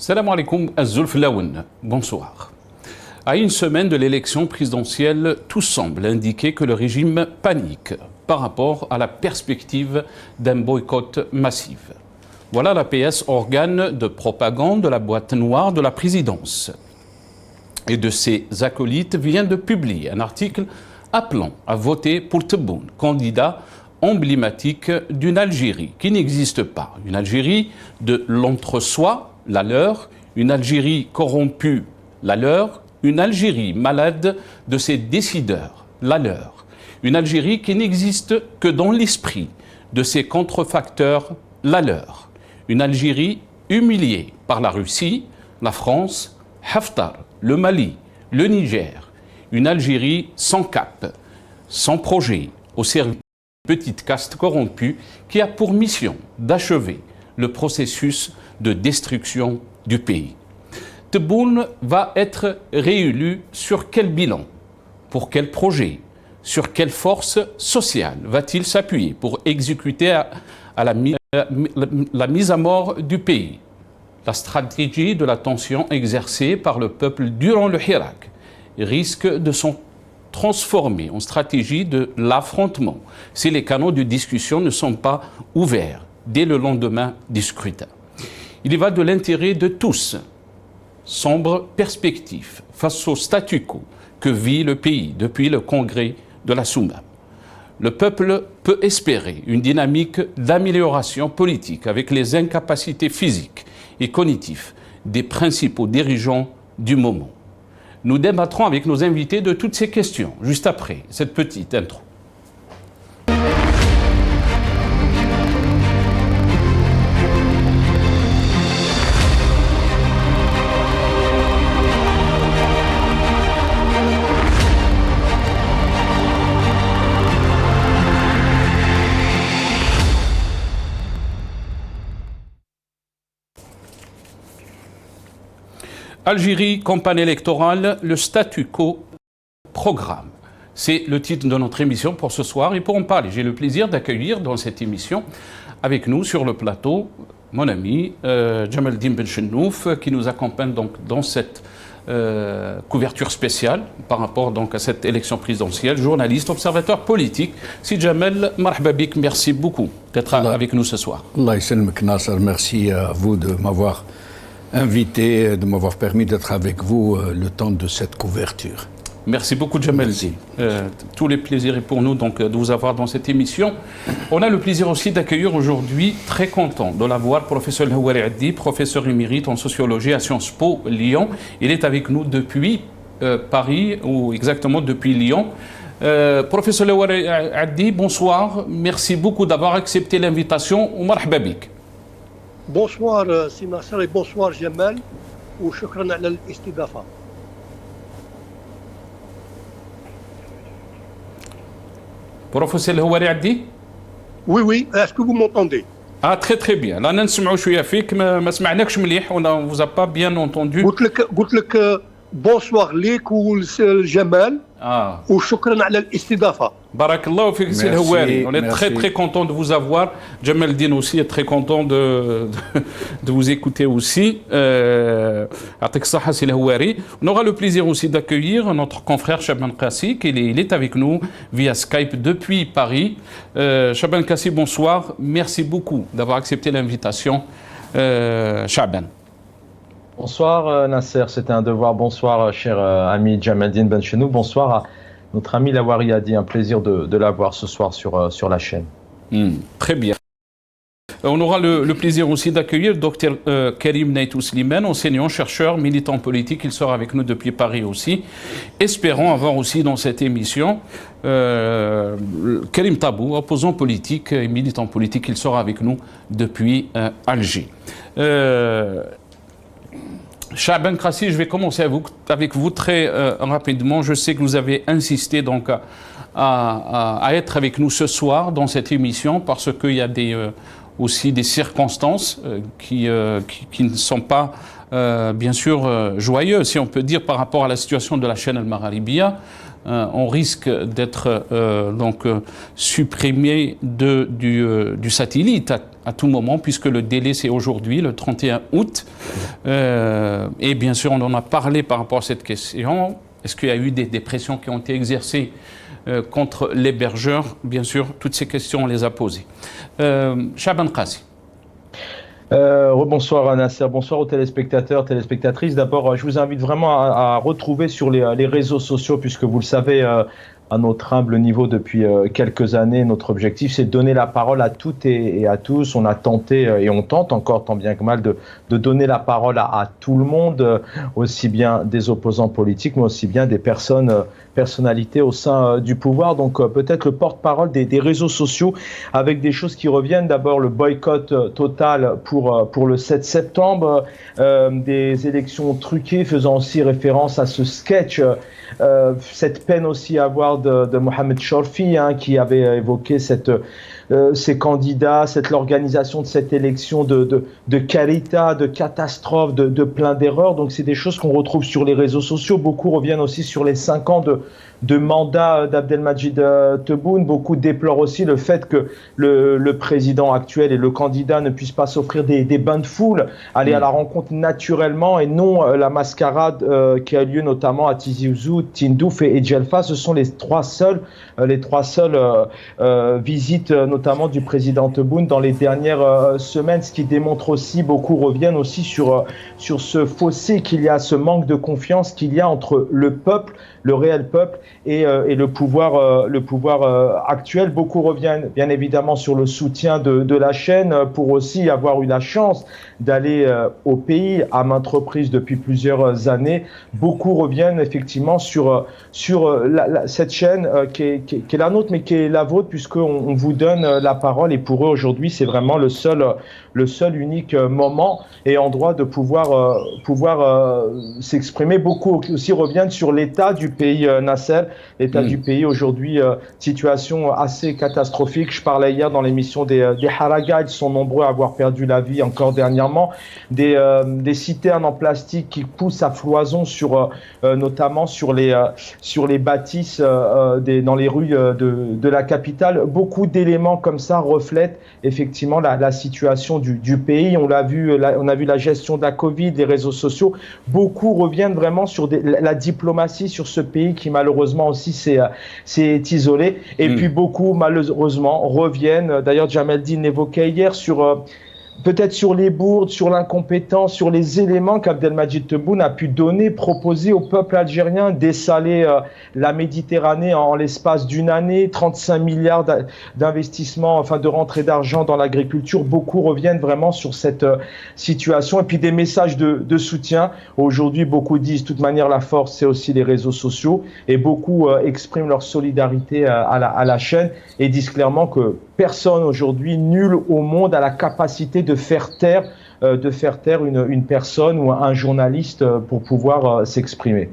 Salam alaikum az-Zulf Laoun. Bonsoir. À une semaine de l'élection présidentielle, tout semble indiquer que le régime panique par rapport à la perspective d'un boycott massif. Voilà l'APS, organe de propagande de la boîte noire de la présidence. Et de ses acolytes vient de publier un article appelant à voter pour Tebboune, candidat emblématique d'une Algérie qui n'existe pas. Une Algérie de l'entre-soi, la leur, une Algérie corrompue, la leur, une Algérie malade de ses décideurs, la leur. Une Algérie qui n'existe que dans l'esprit de ses contrefacteurs, la leur. Une Algérie humiliée par la Russie, la France, Haftar, le Mali, le Niger. Une Algérie sans cap, sans projet, au service d'une petite caste corrompue qui a pour mission d'achever le processus de destruction du pays. Tebboune va être réélu sur quel bilan? Pour quel projet? Sur quelle force sociale va-t-il s'appuyer pour exécuter la mise à mort du pays? La stratégie de la tension exercée par le peuple durant le Hirak risque de s'en transformer en stratégie de l'affrontement si les canaux de discussion ne sont pas ouverts dès le lendemain du scrutin. Il y va de l'intérêt de tous. Sombre perspective face au statu quo que vit le pays depuis le congrès de la Soumam. Le peuple peut espérer une dynamique d'amélioration politique avec les incapacités physiques et cognitives des principaux dirigeants du moment. Nous débattrons avec nos invités de toutes ces questions, juste après cette petite intro. Algérie, campagne électorale, le statu quo programme. C'est le titre de notre émission pour ce soir. Et pour en parler, j'ai le plaisir d'accueillir dans cette émission, avec nous sur le plateau, mon ami Jamaldine Benchenouf, qui nous accompagne donc dans cette couverture spéciale par rapport donc à cette élection présidentielle, journaliste, observateur politique. Si Jamel, marhaba bik, merci beaucoup d'être avec nous ce soir. Allah ysalmek Nasser, merci à vous de m'avoir invité, de m'avoir permis d'être avec vous le temps de cette couverture. Merci beaucoup Jamel. Tous les plaisirs est pour nous donc de vous avoir dans cette émission. On a le plaisir aussi d'accueillir aujourd'hui, très content de l'avoir, professeur Houari Addi, professeur émérite en sociologie à Sciences Po Lyon. Il est avec nous depuis Paris, ou exactement depuis Lyon. Professeur Houari Addi, bonsoir. Merci beaucoup d'avoir accepté l'invitation. Marhaba bik. Bonsoir Nasser et bonsoir Jamal ou shukran ala al-istidafa. Professeur Houari Addi? Oui, est-ce que vous m'entendez? Ah, très bien. Là, نسمعوا شوية فيك ما سمعناكش مليح, on ne vous a pas bien entendu. قلت لك bonsoir ليك والجمال وشكرا على الاستضافة. بارك الله فيك سي الهواري. On est très content de vous avoir. Jamel Din aussi est très content de vous écouter aussi. يعطيك الصحة سي الهواري. On aura le plaisir aussi d'accueillir notre confrère Chaban Kassi, il est avec nous via Skype depuis Paris. Chaban Kassi, bonsoir. Merci beaucoup d'avoir accepté l'invitation. Chaban. Bonsoir Nasser, c'était un devoir. Bonsoir cher ami Jamaldine Benchenouf. Bonsoir à notre ami Houari Addi, un plaisir de l'avoir ce soir sur la chaîne. Très bien. On aura le plaisir aussi d'accueillir le docteur Karim Naitou Slimane, enseignant, chercheur, militant politique. Il sera avec nous depuis Paris aussi. Espérons avoir aussi dans cette émission Karim Tabou, opposant politique et militant politique. Il sera avec nous depuis Alger. Chaban Kassi, je vais commencer avec vous très rapidement. Je sais que vous avez insisté donc à être avec nous ce soir dans cette émission parce qu'il y a aussi des circonstances qui ne sont pas bien sûr joyeuses, si on peut dire, par rapport à la situation de la chaîne Al-Magharibia. On risque d'être donc supprimé du satellite à tout moment, puisque le délai c'est aujourd'hui, le 31 août. Et bien sûr, on en a parlé par rapport à cette question. Est-ce qu'il y a eu des pressions qui ont été exercées contre l'hébergeur? Bien sûr, toutes ces questions, on les a posées. Shaban Qassi. Bonsoir Nasser, bonsoir aux téléspectateurs, téléspectatrices. D'abord, je vous invite vraiment à retrouver sur les réseaux sociaux, puisque vous le savez, à notre humble niveau depuis quelques années, notre objectif c'est de donner la parole à toutes et à tous. On a tenté et on tente encore tant bien que mal de donner la parole à tout le monde, aussi bien des opposants politiques, mais aussi bien des personnalités au sein du pouvoir. Donc peut-être le porte-parole des réseaux sociaux avec des choses qui reviennent. D'abord le boycott total pour le 7 septembre, des élections truquées, faisant aussi référence à ce sketch, cette peine aussi à avoir de Mohamed Chorfi, qui avait évoqué ces candidats, l'organisation de cette élection de carita, de catastrophe, de plein d'erreurs. Donc c'est des choses qu'on retrouve sur les réseaux sociaux. Beaucoup reviennent aussi sur les 5 ans de mandat d'Abdelmajid Tebboune. Beaucoup déplorent aussi le fait que le président actuel et le candidat ne puissent pas s'offrir des bains de foule, aller à la rencontre naturellement et non la mascarade qui a lieu notamment à Tizi Ouzou, Tindouf et Djelfa. Ce sont les trois seules visites notamment du président Tebboune dans les dernières semaines, ce qui démontre aussi, beaucoup reviennent aussi sur ce fossé qu'il y a, ce manque de confiance qu'il y a entre le peuple, le réel peuple et le pouvoir actuel. Beaucoup reviennent bien évidemment sur le soutien de la chaîne pour aussi avoir eu la chance d'aller au pays à maintes reprises depuis plusieurs années. Beaucoup reviennent effectivement sur cette chaîne qui est la nôtre, mais qui est la vôtre, puisqu'on vous donne la parole, et pour eux aujourd'hui c'est vraiment le seul unique moment et endroit de pouvoir s'exprimer. Beaucoup aussi reviennent sur l'état du pays, Nasser, l'état du pays aujourd'hui, situation assez catastrophique. Je parlais hier dans l'émission des Haragas, ils sont nombreux à avoir perdu la vie encore dernièrement, des citernes en plastique qui poussent à floison notamment sur les bâtisses dans les rues de la capitale. Beaucoup d'éléments comme ça reflètent effectivement la situation du pays. On a vu la gestion de la Covid, les réseaux sociaux. Beaucoup reviennent vraiment sur la diplomatie, sur ce pays qui malheureusement aussi s'est isolé. Et puis beaucoup malheureusement reviennent, d'ailleurs Jamaldine l'évoquait hier, peut-être sur les bourdes, sur l'incompétence, sur les éléments qu'Abdelmajid Tebboune a pu proposer au peuple algérien, dessaler la Méditerranée en l'espace d'une année, 35 milliards d'investissements, de rentrée d'argent dans l'agriculture. Beaucoup reviennent vraiment sur cette situation, et puis des messages de soutien. Aujourd'hui, beaucoup disent, de toute manière, la force, c'est aussi les réseaux sociaux, et beaucoup expriment leur solidarité à la chaîne et disent clairement que personne aujourd'hui, nul au monde, a la capacité de faire taire une personne ou un journaliste pour pouvoir s'exprimer.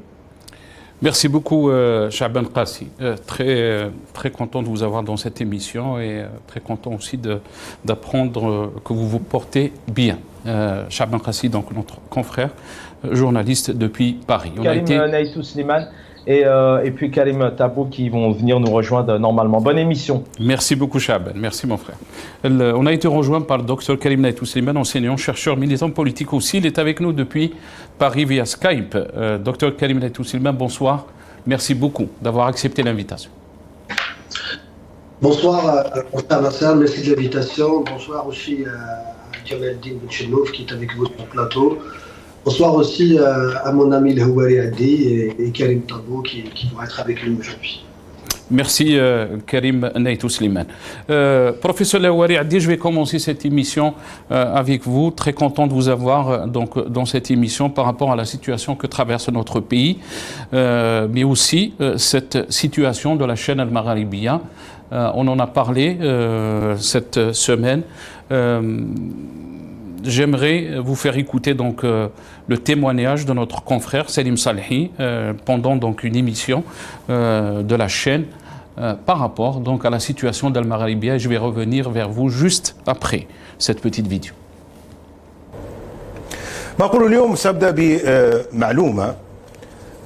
Merci beaucoup, Shaban Qassi. Très content de vous avoir dans cette émission et très content aussi d'apprendre que vous vous portez bien. Shaban Qassi, donc notre confrère, journaliste depuis Paris. Karim Naïtou Slimane et puis Karim Tabou qui vont venir nous rejoindre normalement. Bonne émission. Merci beaucoup, Shaban. Merci, mon frère. On a été rejoint par le Dr Karim Naïtou Slimane, enseignant, chercheur, militant politique aussi. Il est avec nous depuis Paris via Skype. Dr Karim Naïtou Slimane, bonsoir. Merci beaucoup d'avoir accepté l'invitation. Bonsoir, Nasser, merci de l'invitation. Bonsoir aussi à Jamaldine Benchenouf qui est avec vous sur le plateau. Bonsoir aussi à mon ami El Houari Addi et Karim Tabou qui vont être avec nous aujourd'hui. Merci Karim Naïtou Slimane. Professeur El Houari Addi, je vais commencer cette émission avec vous. Très content de vous avoir dans cette émission par rapport à la situation que traverse notre pays, mais aussi cette situation de la chaîne Al-Magharibiya. On en a parlé cette semaine. J'aimerais vous faire écouter le témoignage de notre confrère Selim Salhi pendant une émission de la chaîne par rapport à la situation d'Al-Magharibiya. Je vais revenir vers vous juste après cette petite vidéo. ما أقول اليوم سأبدأ بمعلومة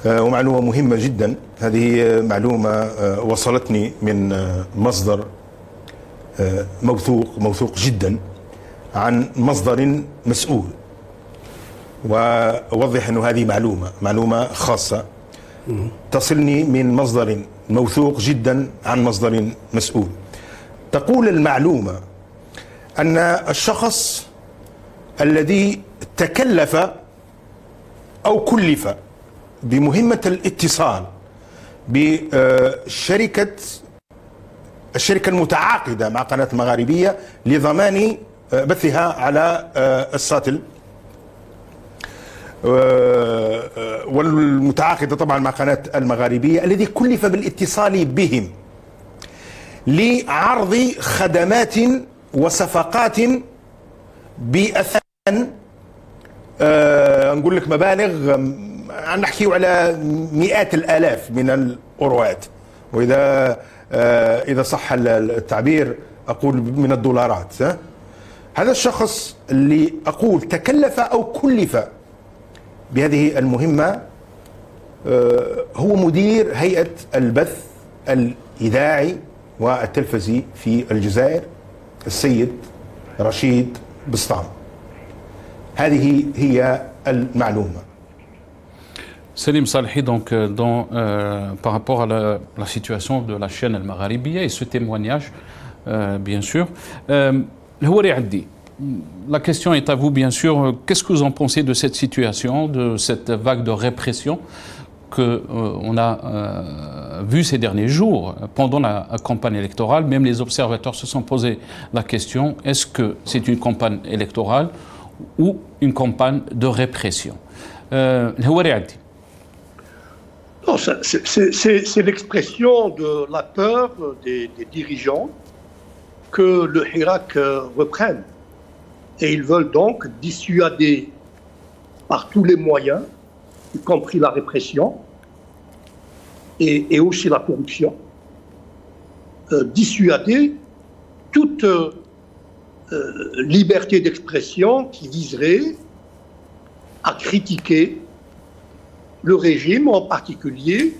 ومعلومة مهمة جدا. هذه معلومة وصلتني من مصدر موثوق جدا عن مصدر مسؤول، وأوضح أن هذه معلومة خاصة تصلني من مصدر موثوق جدا عن مصدر مسؤول. تقول المعلومة أن الشخص الذي تكلف أو كلف بمهمة الاتصال بالشركة المتعاقدة مع قناة المغاربية لضمان بثها على الساتل، والمتعاقدة طبعا مع قناة المغاربية، الذي كلف بالاتصال بهم لعرض خدمات وصفقات بأثمان نقول لك مبالغ، نحكي على مئات الآلاف من الأوروات، وإذا صح التعبير أقول من الدولارات. هذا الشخص اللي أقول تكلف أو كلف بهذه المهمة هو مدير هيئة البث الإذاعي والتلفزي في الجزائر، السيد رشيد بسطام. هذه هي المعلومة. Selim Salhi, donc, par rapport à la situation de la chaîne Al-Magharibiya et ce témoignage, bien sûr. Houari Addi, la question est à vous, bien sûr. Qu'est-ce que vous en pensez de cette situation, de cette vague de répression qu'on a vue ces derniers jours pendant la campagne électorale? Même les observateurs se sont posé la question, est-ce que c'est une campagne électorale ou une campagne de répression? Houari Addi. Non, c'est l'expression de la peur des dirigeants que le Hirak reprenne. Et ils veulent donc dissuader par tous les moyens, y compris la répression et aussi la corruption, dissuader toute liberté d'expression qui viserait à critiquer le régime, en particulier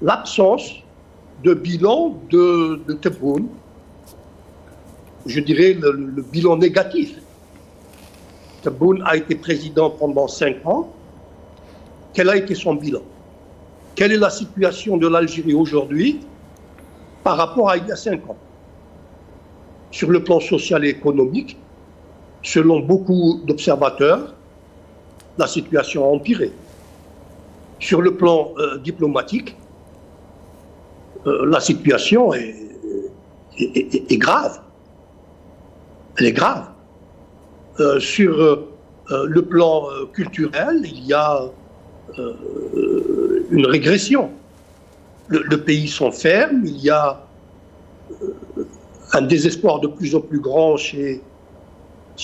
l'absence de bilan de Tebboune, je dirais le bilan négatif. Tebboune a été président pendant 5 ans. Quel a été son bilan? Quelle est la situation de l'Algérie aujourd'hui par rapport à il y a 5 ans? Sur le plan social et économique, selon beaucoup d'observateurs, la situation a empiré. Sur le plan diplomatique, la situation est grave. Elle est grave. Sur le plan culturel, il y a une régression. Le pays s'enferme, il y a un désespoir de plus en plus grand chez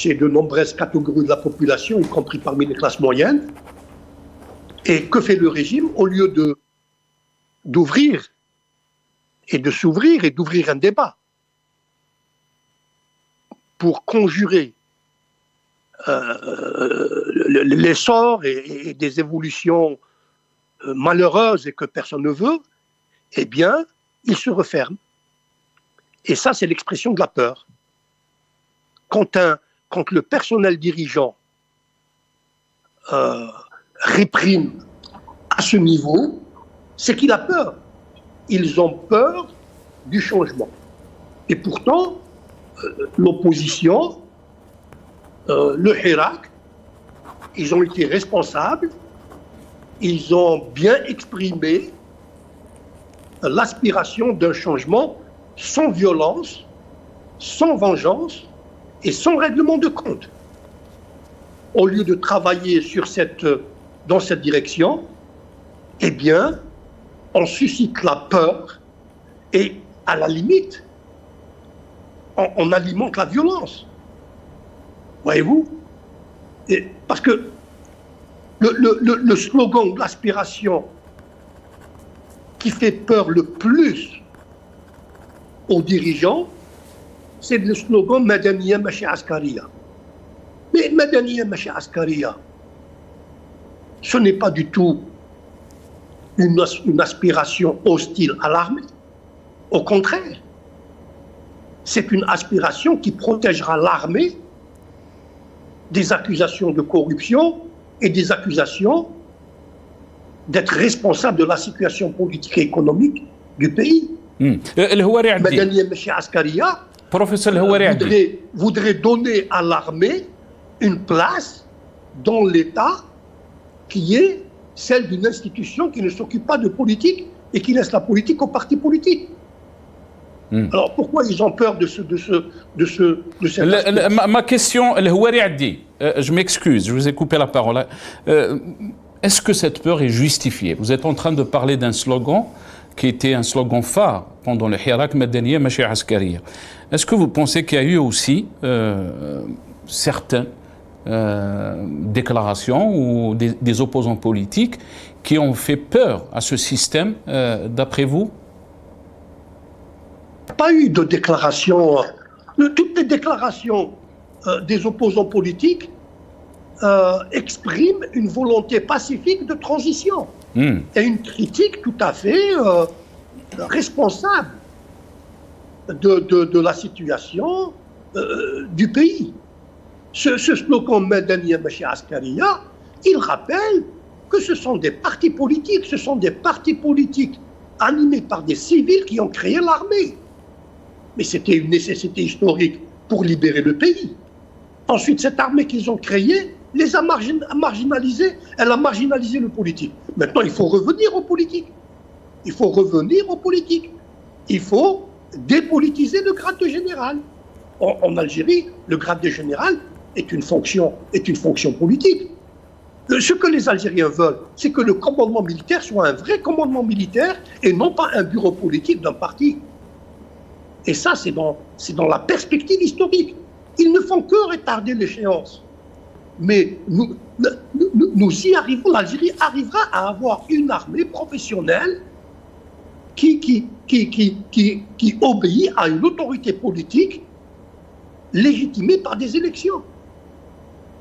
de nombreuses catégories de la population, y compris parmi les classes moyennes. Et que fait le régime? Au lieu d'ouvrir et de s'ouvrir et d'ouvrir un débat pour conjurer l'essor et des évolutions malheureuses et que personne ne veut, eh bien, il se referme. Et ça, c'est l'expression de la peur. Quand le personnel dirigeant réprime à ce niveau, c'est qu'il a peur. Ils ont peur du changement. Et pourtant, l'opposition, le Hirak, ils ont été responsables, ils ont bien exprimé l'aspiration d'un changement sans violence, sans vengeance et sans règlement de compte. Au lieu de travailler dans cette direction, eh bien, on suscite la peur et, à la limite, on alimente la violence. Voyez-vous? Parce que le slogan de l'aspiration qui fait peur le plus aux dirigeants, c'est le slogan « Madaniya Machi Askariya ». Mais Madaniya Machi Askariya, ce n'est pas du tout une aspiration hostile à l'armée. Au contraire, c'est une aspiration qui protégera l'armée des accusations de corruption et des accusations d'être responsable de la situation politique et économique du pays. الهواري عدي مدنية ماشي عسكرية بروفيسور الهواري عدي voudrait donner à l'armée une place dans l'État qui est celle d'une institution qui ne s'occupe pas de politique et qui laisse la politique aux partis politiques. Alors pourquoi ils ont peur de cette Ma question, الهواري عدي, je m'excuse, je vous ai coupé la parole. Est-ce que cette peur est justifiée? Vous êtes en train de parler d'un slogan qui était un slogan phare pendant le Hirak Madaniya Machi Askariya. Est-ce que vous pensez qu'il y a eu aussi certaines déclarations ou des opposants politiques qui ont fait peur à ce système, d'après vous? Pas eu de déclaration. Toutes les déclarations des opposants politiques expriment une volonté pacifique de transition et une critique tout à fait responsable de la situation du pays. Ce slogan Madaniya Machi Askariya, il rappelle que ce sont des partis politiques, animés par des civils qui ont créé l'armée. Mais c'était une nécessité historique pour libérer le pays. Ensuite, cette armée qu'ils ont créée les a marginalisés, elle a marginalisé le politique. Maintenant, il faut revenir aux politiques. Il faut dépolitiser le grade de général. En Algérie, le grade de général est une fonction politique. Ce que les Algériens veulent, c'est que le commandement militaire soit un vrai commandement militaire et non pas un bureau politique d'un parti. Et ça, c'est dans la perspective historique. Ils ne font que retarder l'échéance. Mais nous y arrivons, l'Algérie arrivera à avoir une armée professionnelle qui obéit à une autorité politique légitimée par des élections.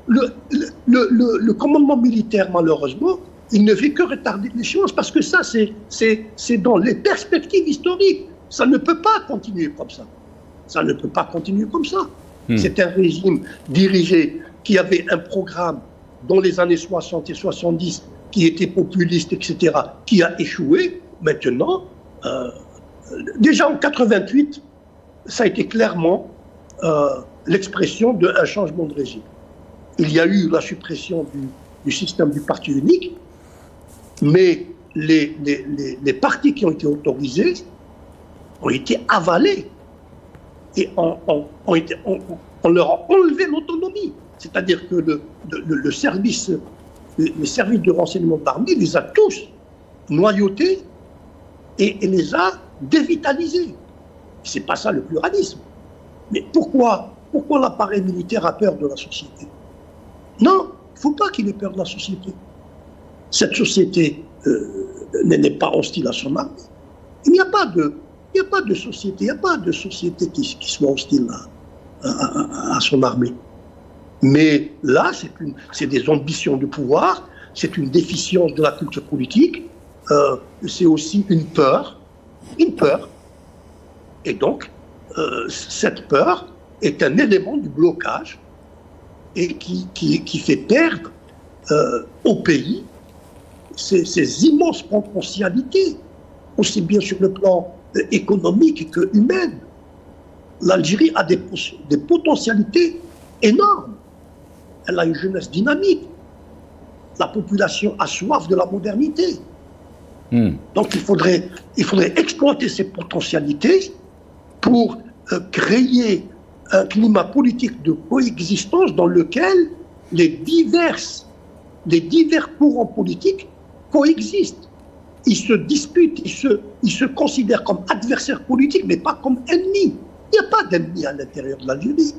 Le commandement militaire, malheureusement, il ne fait que retarder l'échéance parce que ça, c'est dans les perspectives historiques. Ça ne peut pas continuer comme ça. C'est un régime dirigé qui avait un programme dans les années 60 et 70 qui était populiste, etc., qui a échoué. Maintenant, déjà en 88, ça a été clairement l'expression d'un changement de régime. Il y a eu la suppression du système du parti unique, mais les partis qui ont été autorisés ont été avalés et on leur a enlevé l'autonomie. C'est-à-dire que le service de renseignement de l'armée les a tous noyautés et les a dévitalisés. C'est pas ça le pluralisme. Mais pourquoi l'appareil militaire a peur de la société? Non, il ne faut pas qu'il ait peur de la société. Cette société n'est pas hostile à son armée. Il n'y a pas de société qui soit hostile à son armée. Mais là, c'est des ambitions de pouvoir, c'est une déficience de la culture politique, c'est aussi une peur. Et donc, cette peur est un élément du blocage et qui fait perdre au pays ces immenses potentialités, aussi bien sur le plan économique que humain. L'Algérie a des potentialités énormes. Elle a une jeunesse dynamique. La population a soif de la modernité. Donc il faudrait exploiter ces potentialités pour créer un climat politique de coexistence dans lequel les divers courants politiques coexistent. Ils se disputent, ils se considèrent comme adversaires politiques, mais pas comme ennemis. Il n'y a pas d'ennemis à l'intérieur de l'Algérie.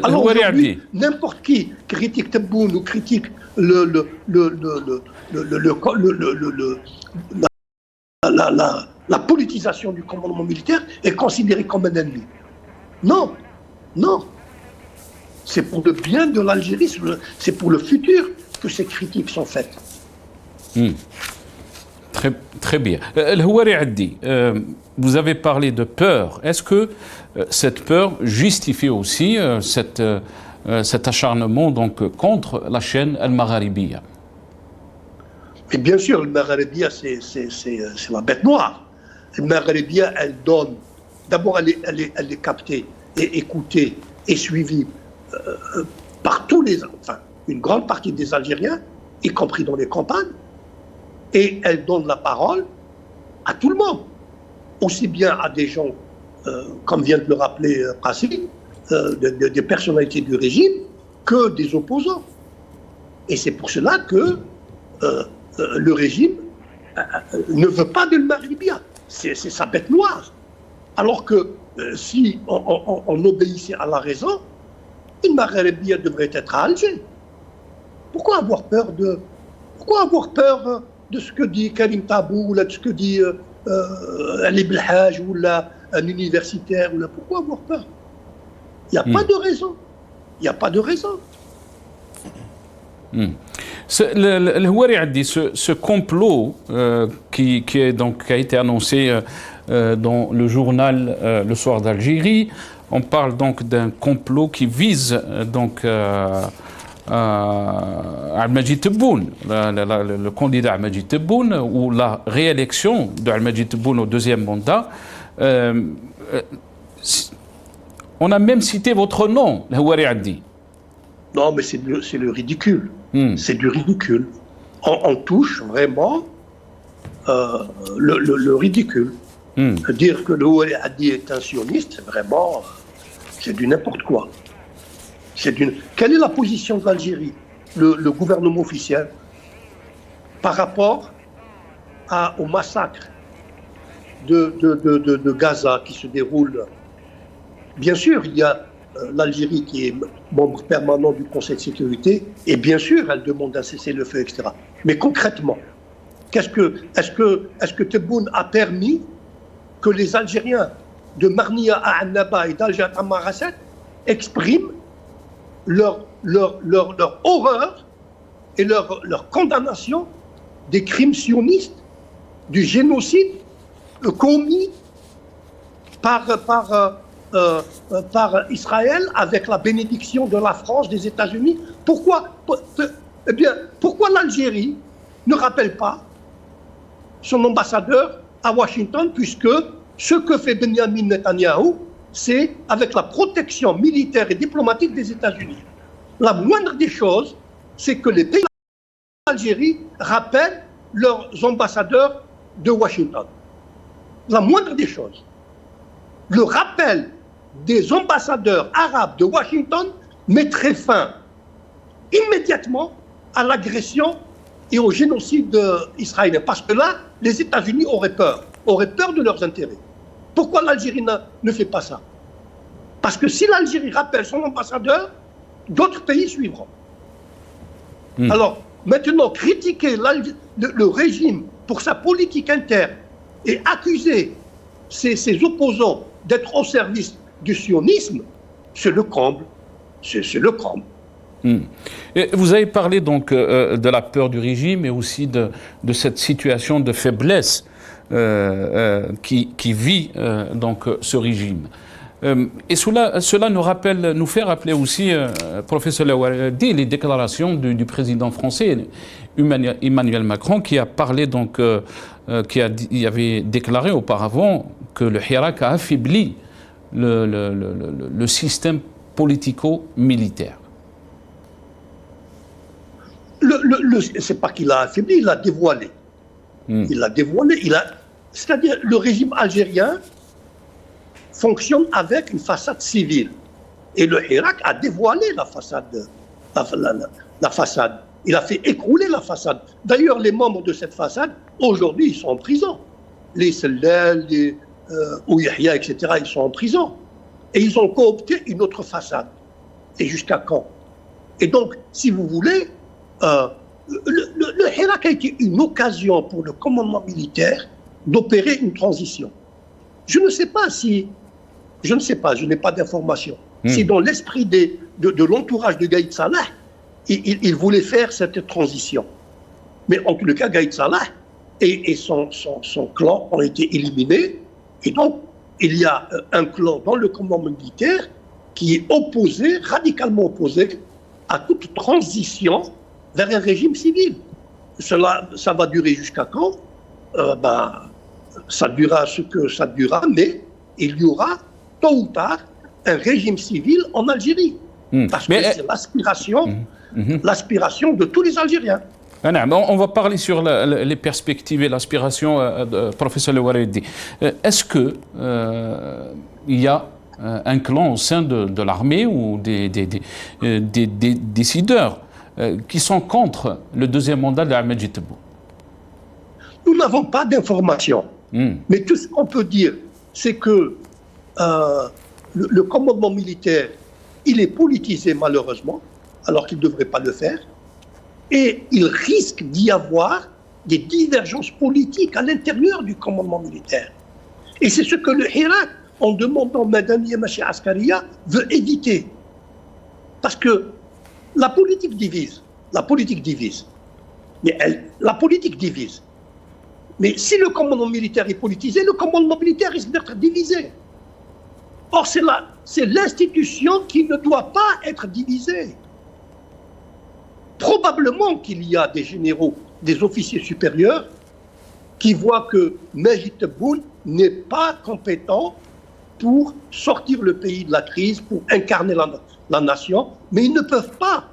Alors aujourd'hui, n'importe qui critique Tebboune ou critique la politisation du commandement militaire est considéré comme un ennemi. Non. C'est pour le bien de l'Algérie, c'est pour le futur que ces critiques sont faites. Très Très bien. El-Houari Addi, vous avez parlé de peur. Est-ce que cette peur justifie aussi cet acharnement donc, contre la chaîne Al-Magharibiya? Mais bien sûr, le Magharibiya, c'est la bête noire. Le Magharibiya, elle donne. D'abord, elle est captée et écoutée et suivie par une grande partie des Algériens, y compris dans les campagnes. Et elle donne la parole à tout le monde, aussi bien à des gens, comme vient de le rappeler Qassim, des personnalités du régime, que des opposants. Et c'est pour cela que le régime ne veut pas de Magharibiya. C'est sa bête noire. Alors que si on obéissait à la raison, une Magharibiya devrait être à Alger. Pourquoi avoir peur de ce que dit Karim Tabou, ou de ce que dit Ali Belhaj, ou un universitaire, pourquoi avoir peur? Il n'y a pas de raison. Il n'y a pas de raison. El-Houari Addi, ce complot qui a été annoncé dans le journal Le Soir d'Algérie, on parle donc d'un complot qui vise donc Al-Majid Tebboune, le candidat Al-Majid Tebboune, ou la réélection d'Al-Majid Tebboune au deuxième mandat. On a même cité votre nom, El-Houari Addi. Non, mais c'est le ridicule. C'est du ridicule. On touche vraiment le ridicule. Dire que le El-Houari Addi est un sioniste, vraiment, c'est du n'importe quoi. Quelle est la position de l'Algérie, le gouvernement officiel, par rapport au massacre de Gaza qui se déroule? Bien sûr, il y a l'Algérie qui est membre permanent du Conseil de sécurité, et bien sûr, elle demande un cessez-le-feu, etc. Mais concrètement, est-ce que Tebboune a permis que les Algériens de Marnia à Annaba et d'Alger à Tamarasset expriment leur horreur et leur condamnation des crimes sionistes, du génocide commis par Israël avec la bénédiction de la France, des États-Unis? Pourquoi l'Algérie ne rappelle pas son ambassadeur à Washington, puisque ce que fait Benjamin Netanyahou, c'est avec la protection militaire et diplomatique des États-Unis. La moindre des choses, c'est que les pays d'Algérie rappellent leurs ambassadeurs de Washington. La moindre des choses. Le rappel des ambassadeurs arabes de Washington mettrait fin immédiatement à l'agression et au génocide israélien. Parce que là, les États-Unis auraient peur de leurs intérêts. Pourquoi l'Algérie ne fait pas ça? Parce que si l'Algérie rappelle son ambassadeur, d'autres pays suivront. Alors, maintenant, critiquer le régime pour sa politique interne et accuser ses opposants d'être au service du sionisme, c'est le comble. C'est le comble. Et vous avez parlé donc de la peur du régime et aussi de cette situation de faiblesse qui vit donc ce régime. Et cela nous fait rappeler aussi, professeur El-Houari Addi, les déclarations du président français Emmanuel Macron, qui a parlé donc, il avait déclaré auparavant que le Hirak a affaibli le système politico-militaire. C'est pas qu'il a affaibli, il l'a dévoilé. Il l'a dévoilé. C'est-à-dire, le régime algérien fonctionne avec une façade civile. Et le Hirak a dévoilé la façade. La façade. Il a fait écrouler la façade. D'ailleurs, les membres de cette façade, aujourd'hui, ils sont en prison. Les Sellel, les Ouyahia, etc., ils sont en prison. Et ils ont coopté une autre façade. Et jusqu'à quand? Et donc, si vous voulez, le Hirak a été une occasion pour le commandement militaire d'opérer une transition. Je ne sais pas, je n'ai pas d'informations. Si dans l'esprit de l'entourage de Gaïd Salah, il voulait faire cette transition. Mais en tout cas, Gaïd Salah, et son clan ont été éliminés. Et donc, il y a un clan dans le commandement militaire qui est opposé, radicalement opposé, à toute transition vers un régime civil. Ça va durer jusqu'à quand? Ça durera ce que ça durera, mais il y aura, tôt ou tard, un régime civil en Algérie. Parce que c'est l'aspiration de tous les Algériens. On va parler sur les perspectives et l'aspiration, professeur El Ouaredi. Est-ce qu'il y a un clan au sein de l'armée ou des décideurs qui sont contre le deuxième mandat de Ahmed Tebboune? Nous n'avons pas d'informations. Mais tout ce qu'on peut dire, c'est que le commandement militaire, il est politisé malheureusement, alors qu'il ne devrait pas le faire. Et il risque d'y avoir des divergences politiques à l'intérieur du commandement militaire. Et c'est ce que le Hirak, en demandant Madaniya Machi Askaria, veut éviter. Parce que la politique divise. La politique divise. Mais si le commandement militaire est politisé, le commandement militaire risque d'être divisé. Or, c'est l'institution qui ne doit pas être divisée. Probablement qu'il y a des généraux, des officiers supérieurs qui voient que Majid Tebboune n'est pas compétent pour sortir le pays de la crise, pour incarner la nation, mais ils ne peuvent pas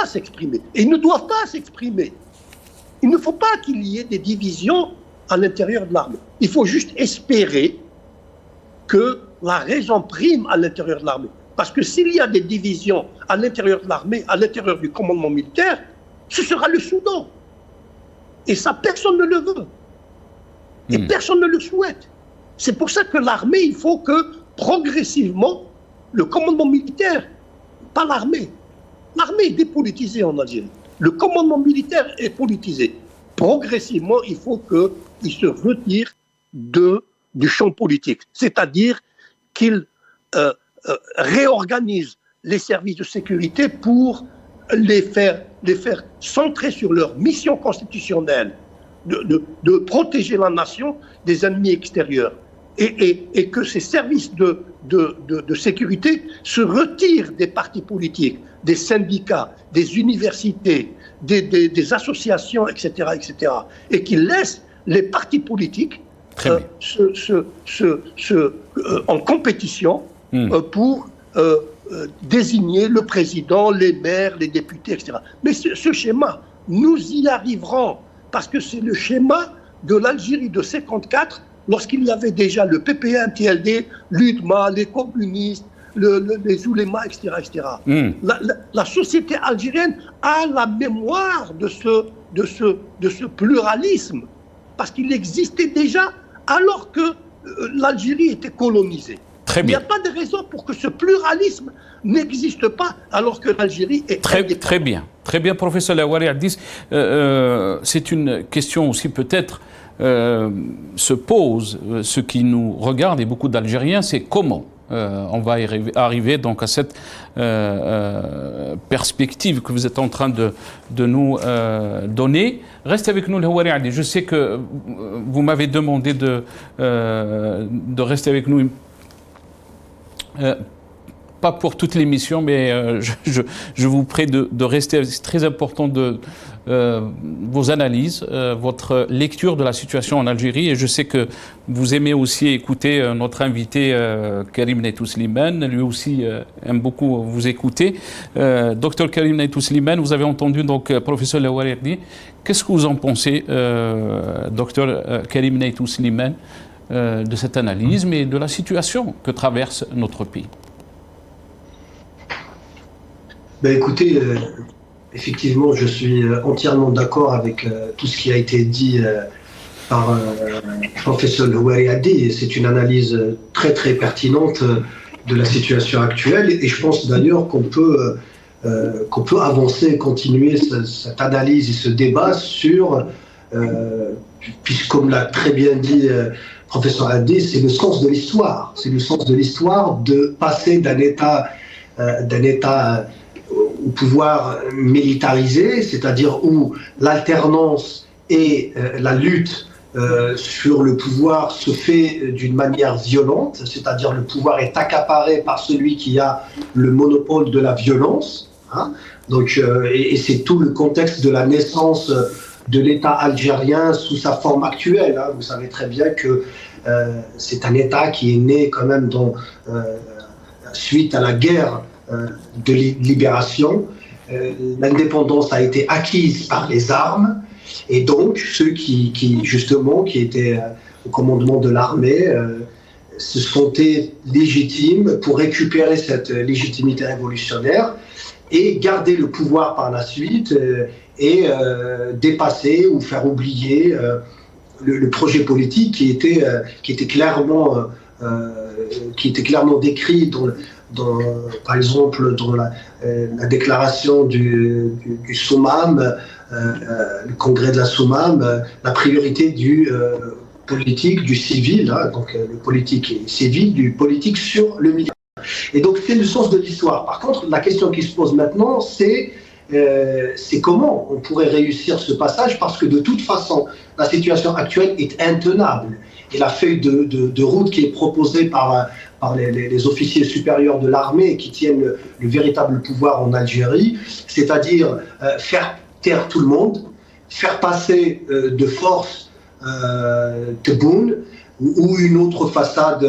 s'exprimer. Et ils ne doivent pas s'exprimer. Il ne faut pas qu'il y ait des divisions à l'intérieur de l'armée. Il faut juste espérer que la raison prime à l'intérieur de l'armée. Parce que s'il y a des divisions à l'intérieur de l'armée, à l'intérieur du commandement militaire, ce sera le Soudan. Et ça, personne ne le veut. Et personne ne le souhaite. C'est pour ça que l'armée, il faut que progressivement, le commandement militaire, pas l'armée. L'armée est dépolitisée en Algérie. Le commandement militaire est politisé. Progressivement, il faut qu'il se retire du champ politique. C'est-à-dire qu'il réorganise les services de sécurité pour les faire centrer sur leur mission constitutionnelle de protéger la nation des ennemis extérieurs et que ces services de sécurité se retirent des partis politiques, des syndicats, des universités, des associations, etc., et qu'ils laissent les partis politiques en compétition pour désigner le président, les maires, les députés, etc. Mais ce schéma, nous y arriverons, parce que c'est le schéma de l'Algérie de 1954, lorsqu'il y avait déjà le PPM-TLD, l'UDMA, les communistes, les oulémas, etc. La société algérienne a la mémoire de ce pluralisme, parce qu'il existait déjà alors que l'Algérie était colonisée. Il n'y a pas de raison pour que ce pluralisme n'existe pas alors que l'Algérie est indépendante. Très bien, professeur El Ouaredi. C'est une question aussi peut-être se pose, ce qui nous regarde et beaucoup d'Algériens, c'est comment on va arriver donc à cette perspective que vous êtes en train de nous donner. Restez avec nous, El Ouaredi. Je sais que vous m'avez demandé de rester avec nous. Pas pour toute l'émission, mais je vous prie de rester. C'est très important vos analyses, votre lecture de la situation en Algérie. Et je sais que vous aimez aussi écouter notre invité Karim Naïtou Slimane. Lui aussi aime beaucoup vous écouter. Docteur Karim Naïtou Slimane, vous avez entendu donc professeur El Ouaredi. Qu'est-ce que vous en pensez, docteur Karim Naïtou Slimane, de cette analyse, mais de la situation que traverse notre pays? Écoutez, effectivement, je suis entièrement d'accord avec tout ce qui a été dit par le professeur El Ouaredi. C'est une analyse très très pertinente de la situation actuelle, et je pense d'ailleurs qu'on peut avancer, continuer cette analyse et ce débat sur, puisque comme l'a très bien dit professeur Adé, c'est le sens de l'histoire. C'est le sens de l'histoire de passer d'un état au pouvoir militarisé, c'est-à-dire où l'alternance et la lutte sur le pouvoir se fait d'une manière violente, c'est-à-dire le pouvoir est accaparé par celui qui a le monopole de la violence. Hein. Donc, et c'est tout le contexte de la naissance de l'État algérien sous sa forme actuelle. Hein. Vous savez très bien que c'est un État qui est né quand même suite à la guerre de libération. L'indépendance a été acquise par les armes. Et donc, ceux qui étaient au commandement de l'armée se sentaient légitimes pour récupérer cette légitimité révolutionnaire et garder le pouvoir par la suite et dépasser ou faire oublier le projet politique qui était clairement décrit par exemple dans la déclaration du Soumam, le congrès de la Soumam, la priorité du politique, du civil, hein, donc le politique et civil, du politique sur le militaire. Et donc c'est le sens de l'histoire. Par contre, la question qui se pose maintenant, c'est comment on pourrait réussir ce passage, parce que de toute façon, la situation actuelle est intenable. Et la feuille de route qui est proposée par les officiers supérieurs de l'armée qui tiennent le véritable pouvoir en Algérie, c'est-à-dire faire taire tout le monde, faire passer de force Tebboune ou une autre façade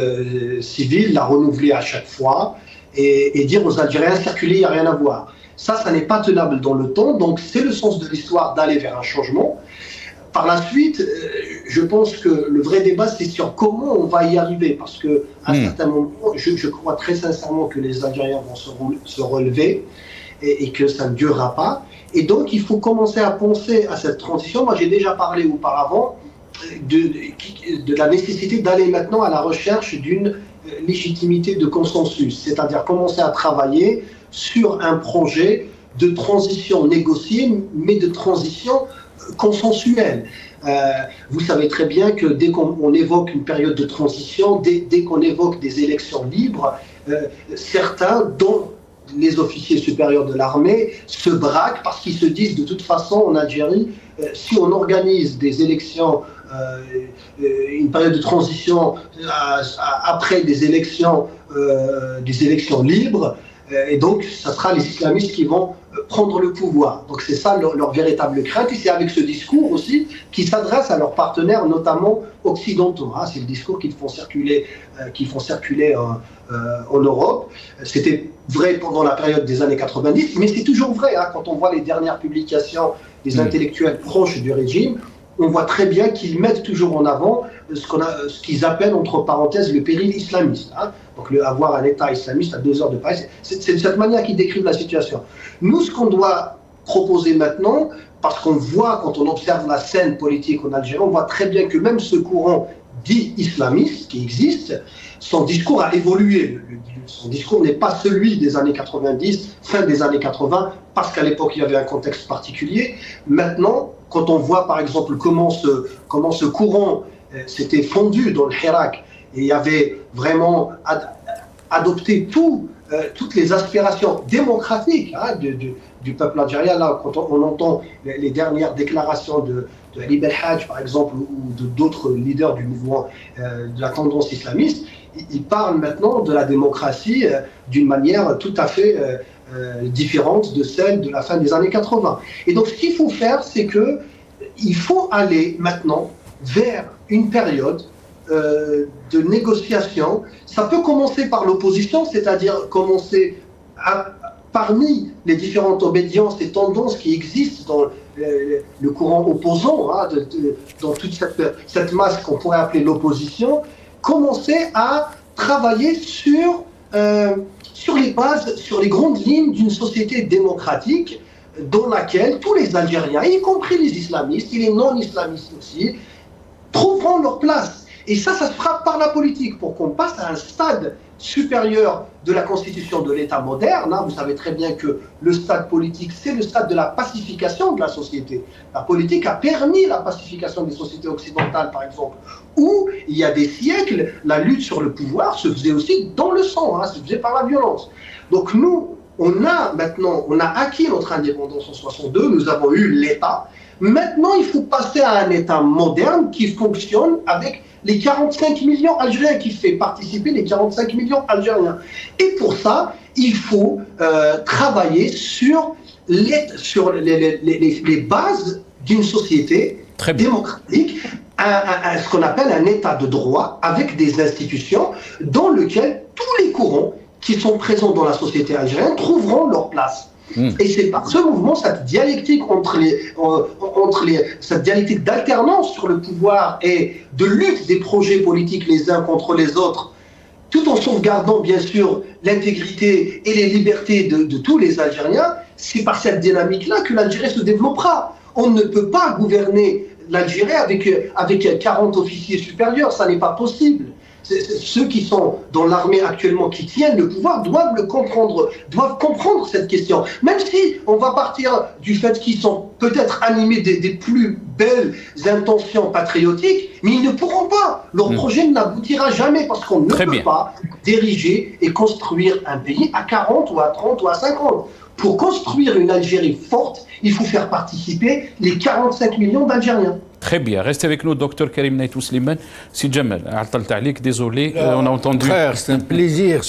civile, la renouveler à chaque fois et dire aux Algériens circuler, il n'y a rien à voir. Ça n'est pas tenable dans le temps, donc c'est le sens de l'histoire d'aller vers un changement. Par la suite, je pense que le vrai débat, c'est sur comment on va y arriver, parce qu'à un certain moment, je crois très sincèrement que les Algériens vont se relever et que ça ne durera pas. Et donc, il faut commencer à penser à cette transition. Moi, j'ai déjà parlé auparavant de la nécessité d'aller maintenant à la recherche d'une légitimité de consensus, c'est-à-dire commencer à travailler sur un projet de transition négociée, mais de transition consensuelle. Vous savez très bien que dès qu'on évoque une période de transition, dès qu'on évoque des élections libres, certains, dont les officiers supérieurs de l'armée, se braquent parce qu'ils se disent de toute façon en Algérie, si on organise des élections, une période de transition après des élections libres, et donc ça sera les islamistes qui vont prendre le pouvoir. Donc c'est ça leur véritable crainte, et c'est avec ce discours aussi qu'ils s'adressent à leurs partenaires, notamment occidentaux. Hein. C'est le discours qu'ils font circuler en Europe. C'était vrai pendant la période des années 90, mais c'est toujours vrai. Hein. Quand on voit les dernières publications des intellectuels proches du régime, on voit très bien qu'ils mettent toujours en avant ce qu'ils appellent, entre parenthèses, le péril islamiste. Hein. Donc avoir un État islamiste à 2 heures de Paris, c'est de cette manière qu'ils décrivent la situation. Nous, ce qu'on doit proposer maintenant, parce qu'on voit, quand on observe la scène politique en Algérie, on voit très bien que même ce courant dit islamiste qui existe, son discours a évolué. Son discours n'est pas celui des années 90, fin des années 80, parce qu'à l'époque il y avait un contexte particulier. Maintenant, quand on voit par exemple comment ce courant s'était fondu dans le Hirak, et il y avait vraiment adopté toutes les aspirations démocratiques du peuple algérien. Là, quand on entend les dernières déclarations de Ali Belhadj, par exemple, ou d'autres leaders du mouvement de la tendance islamiste, ils parlent maintenant de la démocratie d'une manière tout à fait différente de celle de la fin des années 80. Et donc, ce qu'il faut faire, c'est qu'il faut aller maintenant vers une période de négociation. Ça peut commencer par l'opposition, c'est-à-dire commencer parmi les différentes obédiences et tendances qui existent dans le courant opposant, dans toute cette masse qu'on pourrait appeler l'opposition, commencer à travailler sur les bases, sur les grandes lignes d'une société démocratique dans laquelle tous les Algériens, y compris les islamistes et les non-islamistes aussi, trouveront leur place. Et ça se fera par la politique, pour qu'on passe à un stade supérieur de la constitution de l'État moderne. Vous savez très bien que le stade politique, c'est le stade de la pacification de la société. La politique a permis la pacification des sociétés occidentales, par exemple, où, il y a des siècles, la lutte sur le pouvoir se faisait aussi dans le sang, se faisait par la violence. Donc nous, on a acquis notre indépendance en 62, nous avons eu l'État. Maintenant, il faut passer à un État moderne qui fonctionne avec les 45 millions Algériens, qui fait participer les 45 millions Algériens. Et pour ça, il faut travailler sur les bases d'une société démocratique, ce qu'on appelle un État de droit, avec des institutions dans lesquelles tous les courants qui sont présents dans la société algérienne trouveront leur place. Et c'est par ce mouvement, cette dialectique cette dialectique d'alternance sur le pouvoir et de lutte des projets politiques les uns contre les autres, tout en sauvegardant bien sûr l'intégrité et les libertés de tous les Algériens, c'est par cette dynamique-là que l'Algérie se développera. On ne peut pas gouverner l'Algérie avec 40 officiers supérieurs, ça n'est pas possible. Ceux qui sont dans l'armée actuellement, qui tiennent le pouvoir, doivent comprendre cette question. Même si on va partir du fait qu'ils sont peut-être animés des plus belles intentions patriotiques, mais ils ne pourront pas. Leur projet n'aboutira jamais parce qu'on ne peut pas diriger et construire un pays à 40 ou à 30 ou à 50. Pour construire une Algérie forte, il faut faire participer les 45 millions d'Algériens. Très bien. Restez avec nous, docteur Karim Naïtou Slimane. Si Jamal, désolé, on a entendu. Frère, c'est un plaisir.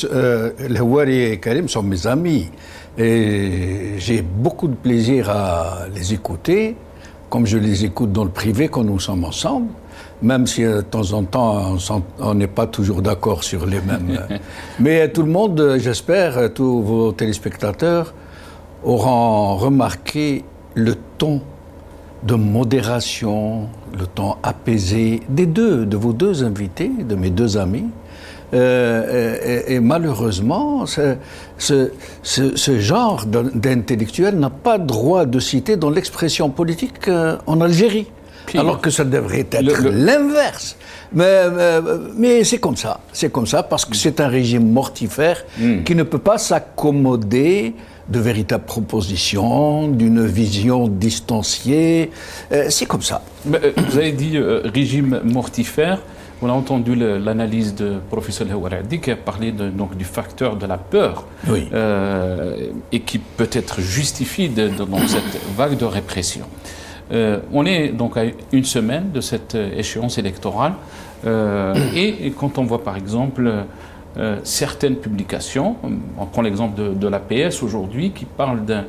El Houari et Karim sont mes amis. Et j'ai beaucoup de plaisir à les écouter, comme je les écoute dans le privé quand nous sommes ensemble. Même si de temps en temps, on n'est pas toujours d'accord sur les mêmes. Mais tout le monde, j'espère, tous vos téléspectateurs, auront remarqué le ton de modération, le ton apaisé de vos deux invités, de mes deux amis. Et malheureusement, ce genre d'intellectuel n'a pas droit de citer dans l'expression politique en Algérie. Alors que ça devrait être l'inverse. Mais c'est comme ça. C'est comme ça parce que c'est un régime mortifère qui ne peut pas s'accommoder de véritables propositions, d'une vision distanciée. C'est comme ça. Vous avez dit régime mortifère. On a entendu l'analyse de professeur El Houari qui a parlé donc, du facteur de la peur et qui peut-être justifie dans cette vague de répression. On est donc à une semaine de cette échéance électorale et quand on voit par exemple certaines publications, on prend l'exemple de l'APS aujourd'hui qui parle d'un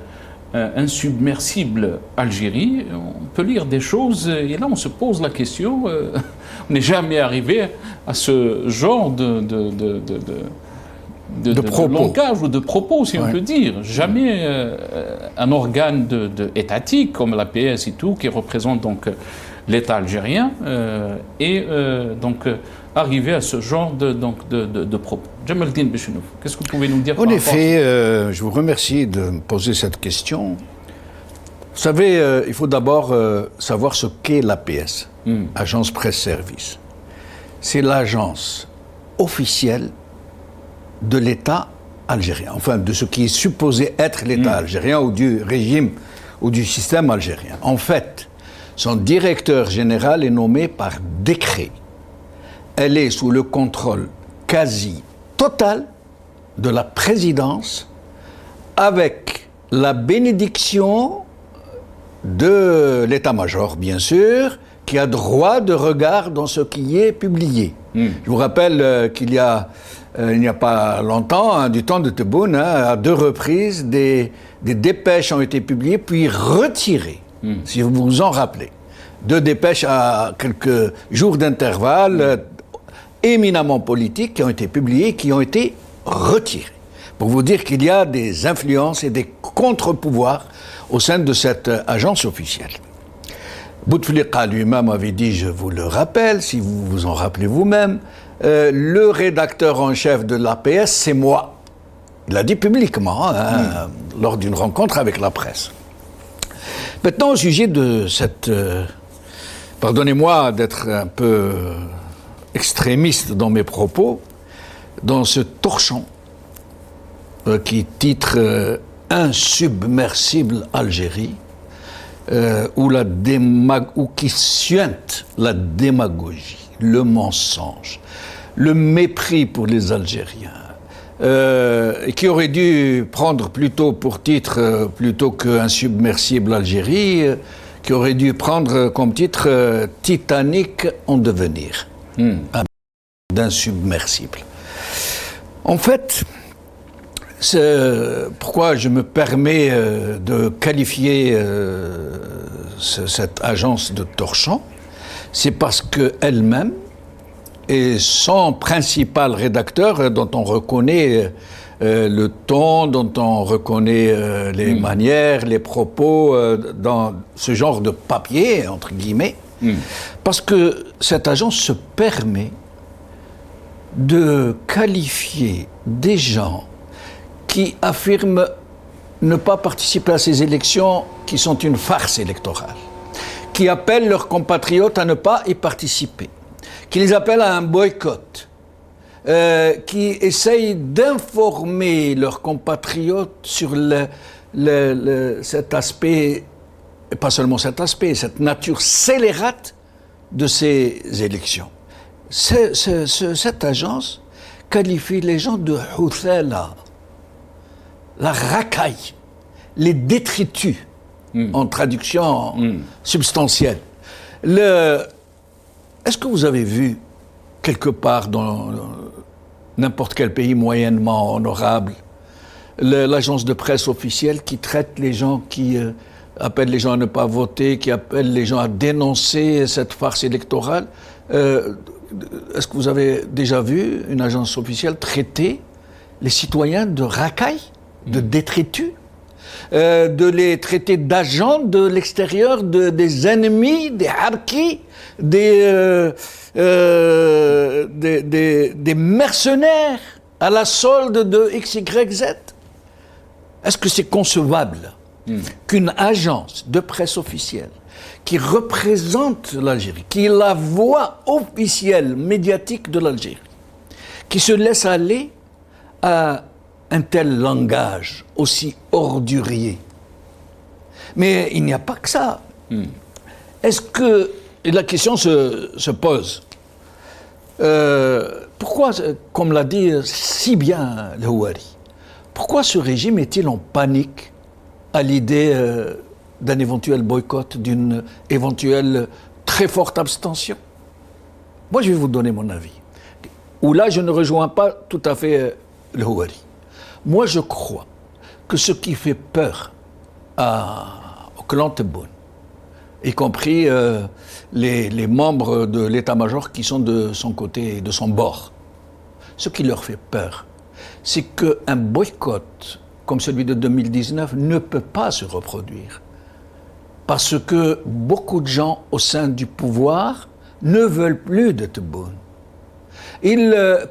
insubmersible Algérie, on peut lire des choses et là on se pose la question, on n'est jamais arrivé à ce genre de langage ou de propos, si on peut dire. Jamais un organe étatique comme l'APS et tout, qui représente donc l'État algérien, arriver à ce genre de propos. Jamal Din Bichenouf, qu'est-ce que vous pouvez nous dire? En effet, je vous remercie de me poser cette question. Vous savez, il faut d'abord savoir ce qu'est l'APS, Agence Presse Service. C'est l'agence officielle de l'État algérien, enfin de ce qui est supposé être l'État algérien ou du régime ou du système algérien. En fait, son directeur général est nommé par décret. Elle est sous le contrôle quasi total de la présidence avec la bénédiction de l'état-major, bien sûr, qui a droit de regard dans ce qui est publié. Je vous rappelle qu'il y a il n'y a pas longtemps, du temps de Tebboune, à 2 reprises, des dépêches ont été publiées puis retirées, si vous vous en rappelez. 2 dépêches à quelques jours d'intervalle, éminemment politiques, qui ont été publiées, qui ont été retirées. Pour vous dire qu'il y a des influences et des contre-pouvoirs au sein de cette agence officielle. Bouteflika lui-même avait dit, je vous le rappelle, si vous vous en rappelez vous-même, le rédacteur en chef de l'APS, c'est moi. Il l'a dit publiquement, lors d'une rencontre avec la presse. Maintenant, au sujet de cette... pardonnez-moi d'être un peu extrémiste dans mes propos, dans ce torchon qui titre « Insubmersible Algérie », ou qui suinte la démagogie, le mensonge, le mépris pour les Algériens, qui aurait dû prendre plutôt pour titre, plutôt qu'Insubmersible Algérie, qui aurait dû prendre comme titre Titanic en devenir, d'insubmersible. En fait, pourquoi je me permets de qualifier cette agence de torchon, c'est parce qu'elle-même est son principal rédacteur, dont on reconnaît le ton, dont on reconnaît les manières, les propos dans ce genre de papier, entre guillemets, parce que cette agence se permet de qualifier des gens qui affirment ne pas participer à ces élections qui sont une farce électorale, qui appellent leurs compatriotes à ne pas y participer, qui les appellent à un boycott, qui essayent d'informer leurs compatriotes sur cet aspect, et pas seulement cet aspect, cette nature scélérate de ces élections. Cette agence qualifie les gens de huthala, la racaille, les détritus, en traduction substantielle. Est-ce que vous avez vu quelque part dans n'importe quel pays moyennement honorable l'agence de presse officielle qui traite les gens, qui appelle les gens à ne pas voter, qui appelle les gens à dénoncer cette farce électorale? Est-ce que vous avez déjà vu une agence officielle traiter les citoyens de racailles, de détritus, de les traiter d'agents de l'extérieur, des ennemis, des harkis, des mercenaires à la solde de X, Y, Z? Est-ce que c'est concevable qu'une agence de presse officielle qui représente l'Algérie, qui est la voix officielle médiatique de l'Algérie, qui se laisse aller à un tel langage aussi ordurier? Mais il n'y a pas que ça. Est-ce que, et la question se pose, pourquoi, comme l'a dit si bien le Houari, pourquoi ce régime est-il en panique à l'idée d'un éventuel boycott, d'une éventuelle très forte abstention? Moi, je vais vous donner mon avis. Où là, je ne rejoins pas tout à fait le Houari. Moi, je crois que ce qui fait peur au clan Tebboune, y compris les membres de l'état-major qui sont de son côté, de son bord, ce qui leur fait peur, c'est qu'un boycott comme celui de 2019 ne peut pas se reproduire. Parce que beaucoup de gens au sein du pouvoir ne veulent plus de Tebboune.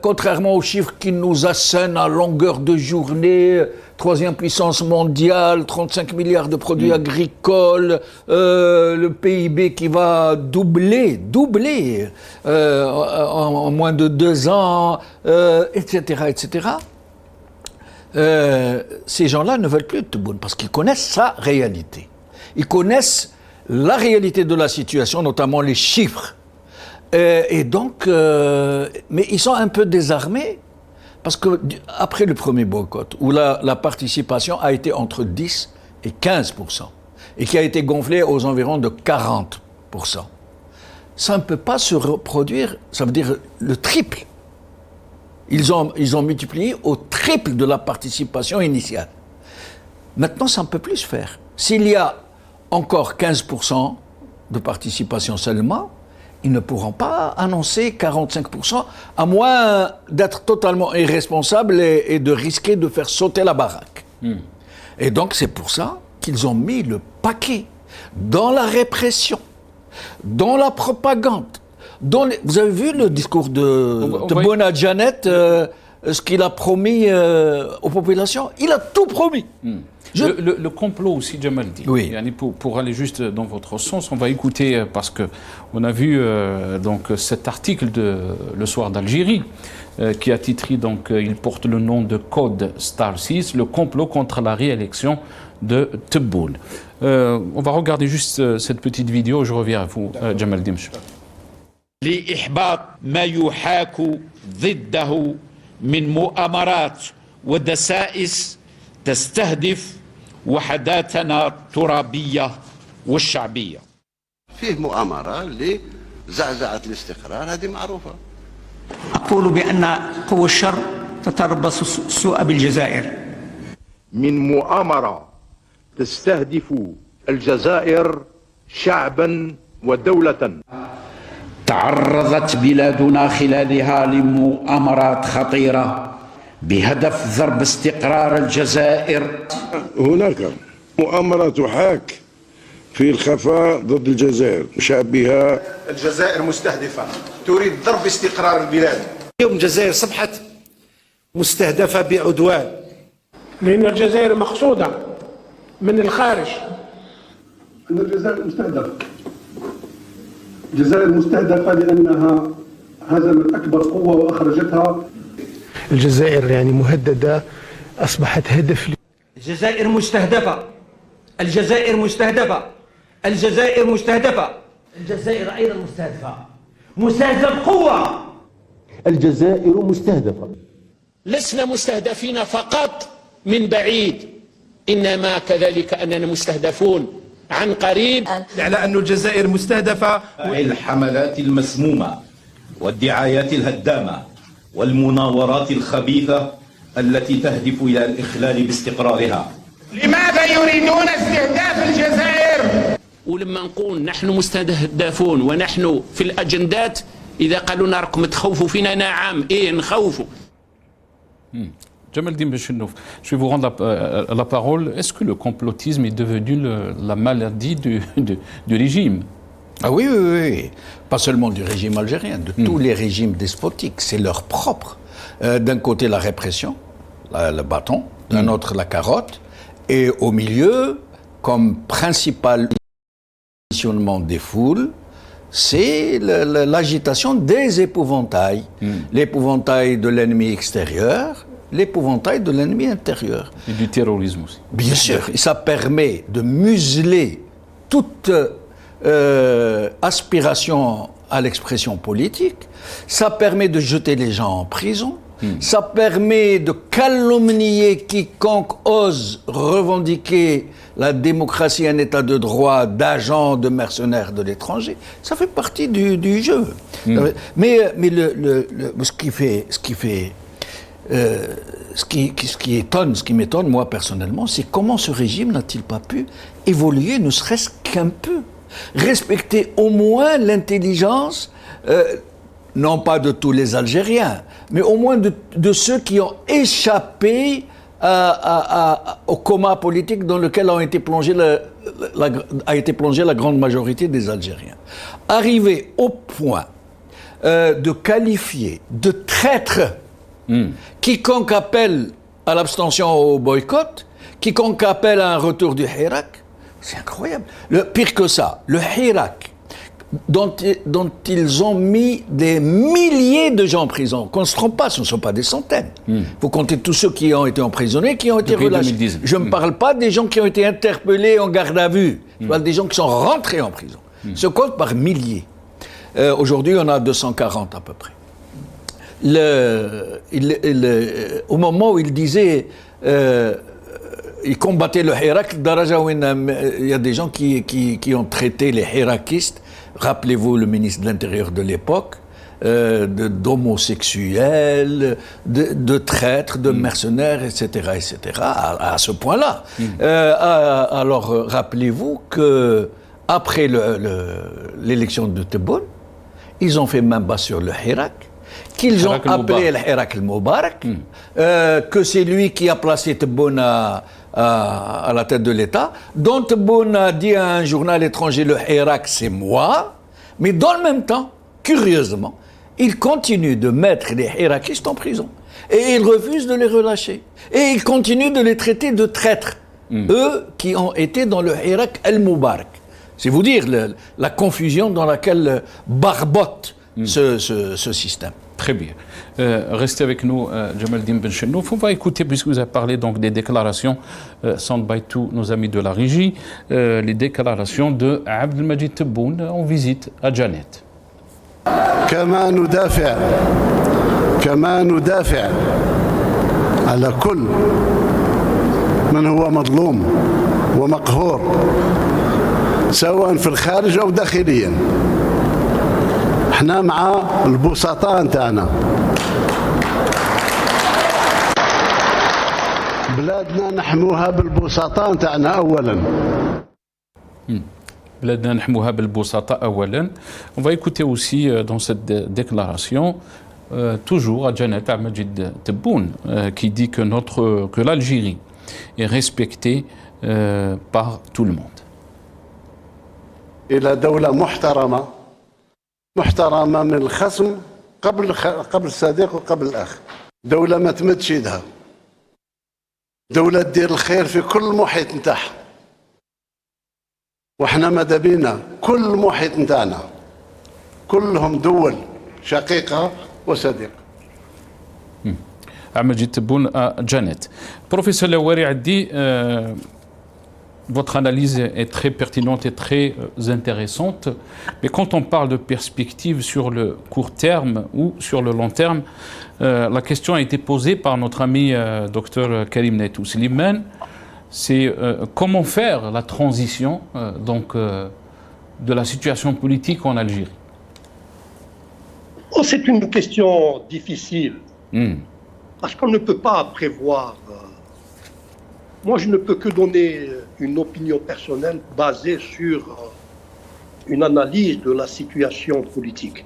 Contrairement aux chiffres qui nous assènent à longueur de journée, troisième puissance mondiale, 35 milliards de produits agricoles, le PIB qui va doubler en moins de 2 ans, etc., etc. Ces gens-là ne veulent plus de Tebboune parce qu'ils connaissent sa réalité. Ils connaissent la réalité de la situation, notamment les chiffres. Et donc, mais ils sont un peu désarmés parce que après le premier boycott, où la participation a été entre 10 et 15%, et qui a été gonflée aux environs de 40%, ça ne peut pas se reproduire, ça veut dire le triple. Ils ont multiplié au triple de la participation initiale. Maintenant, ça ne peut plus se faire. S'il y a encore 15% de participation seulement, ils ne pourront pas annoncer 45%, à moins d'être totalement irresponsables et de risquer de faire sauter la baraque. Et donc c'est pour ça qu'ils ont mis le paquet dans la répression, dans la propagande. Vous avez vu le discours de Bona Janet, ce qu'il a promis aux populations? Il a tout promis. Le complot aussi, Jamal dit. Oui. Pour aller juste dans votre sens, on va écouter, parce qu'on a vu donc, cet article de Le Soir d'Algérie, qui a titré, donc, il porte le nom de Code Star 6, le complot contre la réélection de Tebboune. On va regarder juste cette petite vidéo, je reviens à vous, Jamal Dimch. لإحباط ما يحاك ضده من مؤامرات ودسائس تستهدف وحداتنا الترابية والشعبية. فيه مؤامرة لزعزعة الاستقرار، هذه معروفة. أقول بأن قوى الشر تتربص السوء بالجزائر من مؤامرة تستهدف الجزائر شعبا ودولة. تعرضت بلادنا خلالها لمؤامرات خطيرة بهدف ضرب استقرار الجزائر. هناك مؤامرة تحاك في الخفاء ضد الجزائر مشابهة. الجزائر مستهدفة تريد ضرب استقرار البلاد. اليوم الجزائر صبحت مستهدفة بعدوان، لأن الجزائر مقصودة من الخارج. أن الجزائر مستهدفة، الجزائر مستهدفة لأنها هزمت أكبر قوة وأخرجتها. الجزائر يعني مهددة، أصبحت هدف. الجزائر مستهدفة، الجزائر مستهدفة، الجزائر مستهدفة، الجزائر أيضا مستهدفة، مستهدفة بقوة. الجزائر مستهدفة. لسنا مستهدفين فقط من بعيد، إنما كذلك أننا مستهدفون عن قريب. على أن الجزائر مستهدفة. الحملات المسمومة والدعايات الهدامة والمناورات الخبيثة التي تهدف إلى الإخلال باستقرارها. لماذا يريدون استهداف الجزائر؟ ولما نقول نحن مستهدفون ونحن في الأجندات، إذا قالوا لنا راكم تخوفوا فينا، نعم نخوفوا. Jamel Benchenouf, je vais vous rendre la parole. Est-ce que le complotisme est devenu la maladie du régime? Ah oui, oui, oui. Pas seulement du régime algérien, de tous les régimes despotiques. C'est leur propre. D'un côté, la répression, le bâton, d'un autre, la carotte, et au milieu, comme principal conditionnement des foules, c'est l'agitation des épouvantails. L'épouvantail de l'ennemi extérieur, l'épouvantail de l'ennemi intérieur. Et du terrorisme aussi. Bien sûr. Et ça permet de museler toute aspiration à l'expression politique. Ça permet de jeter les gens en prison. Ça permet de calomnier quiconque ose revendiquer la démocratie, un état de droit, d'agents, de mercenaires de l'étranger. Ça fait partie du jeu. Mais ce qui m'étonne, moi personnellement, c'est comment ce régime n'a-t-il pas pu évoluer, ne serait-ce qu'un peu, respecter au moins l'intelligence, non pas de tous les Algériens, mais au moins de ceux qui ont échappé au coma politique dans lequel a été plongée la grande majorité des Algériens. Arriver au point de qualifier de traître quiconque appelle à l'abstention, au boycott, quiconque appelle à un retour du Hirak, c'est incroyable. Pire que ça, le Hirak, dont ils ont mis des milliers de gens en prison. Qu'on ne se trompe pas, ce ne sont pas des centaines. Vous comptez tous ceux qui ont été emprisonnés, qui ont été relâchés. 2010. Je ne parle pas des gens qui ont été interpellés en garde à vue. Je parle des gens qui sont rentrés en prison. Se compte par milliers. Aujourd'hui, on a 240 à peu près. Au moment où il disait... il combattait le Hirak, il y a des gens qui ont traité les Hirakistes, rappelez-vous le ministre de l'Intérieur de l'époque, d'homosexuels, de traîtres, de mercenaires, etc., etc., à ce point-là. Alors, rappelez-vous que après l'élection de Tebboune, ils ont fait main basse sur le Hirak, qu'ils ont appelé le Hirak al-Moubarak, que c'est lui qui a placé Tebboune à la tête de l'État, dont Tebboune a dit à un journal étranger, le Hirak c'est moi, mais dans le même temps, curieusement, il continue de mettre les Hirakistes en prison. Et il refuse de les relâcher. Et il continue de les traiter de traîtres, eux qui ont été dans le Hirak al-Moubarak. C'est vous dire la confusion dans laquelle barbote ce système. Très bien. Restez avec nous, Jamel Benchenouf. On va écouter, puisque vous avez parlé donc des déclarations, by tous nos amis de la régie, les déclarations de Abdelmajid Tebboune en visite à Janet. كما ندافع على كل من هو مظلوم ومقهور سواء في الخارج أو داخليا. احنا مع البسطاء نتاعنا. بلادنا نحموها بالبسطاء نتاعنا أولا. بلادنا نحموها بالبسطاء أولا. On va écouter aussi dans cette déclaration toujours à Janet Ahmedjid Tebboune qui dit que l'Algérie est respectée par tout le monde. إلى دولة محترمة محترمة من الخصم قبل الصديق وقبل الأخ. دولة ما تمدش يدها. دولة تدير الخير في كل محيط نتاعها. واحنا ماذا بينا كل محيط نتاعنا كلهم دول شقيقة وصديقة. Ahmedjid Tebboune à Janet. Professeur Lawari Addi, votre analyse est très pertinente et très intéressante. Mais quand on parle de perspective sur le court terme ou sur le long terme, la question a été posée par notre ami Dr Karim Naitou Slimane. C'est comment faire la transition de la situation politique en Algérie. Oh, c'est une question difficile. Parce qu'on ne peut pas prévoir. Moi, je ne peux que donner une opinion personnelle basée sur une analyse de la situation politique.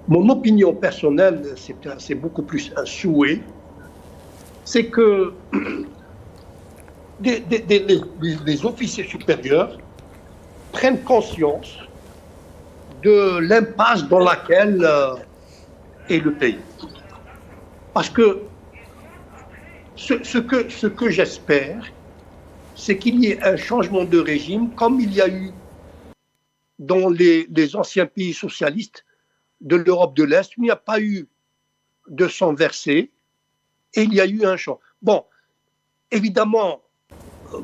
Mon opinion personnelle, c'est beaucoup plus un souhait, c'est que les officiers supérieurs prennent conscience de l'impasse dans laquelle est le pays. Parce que ce que j'espère, c'est qu'il y ait un changement de régime comme il y a eu dans les anciens pays socialistes de l'Europe de l'Est, où il n'y a pas eu de sang versé et il y a eu un changement. Bon, évidemment,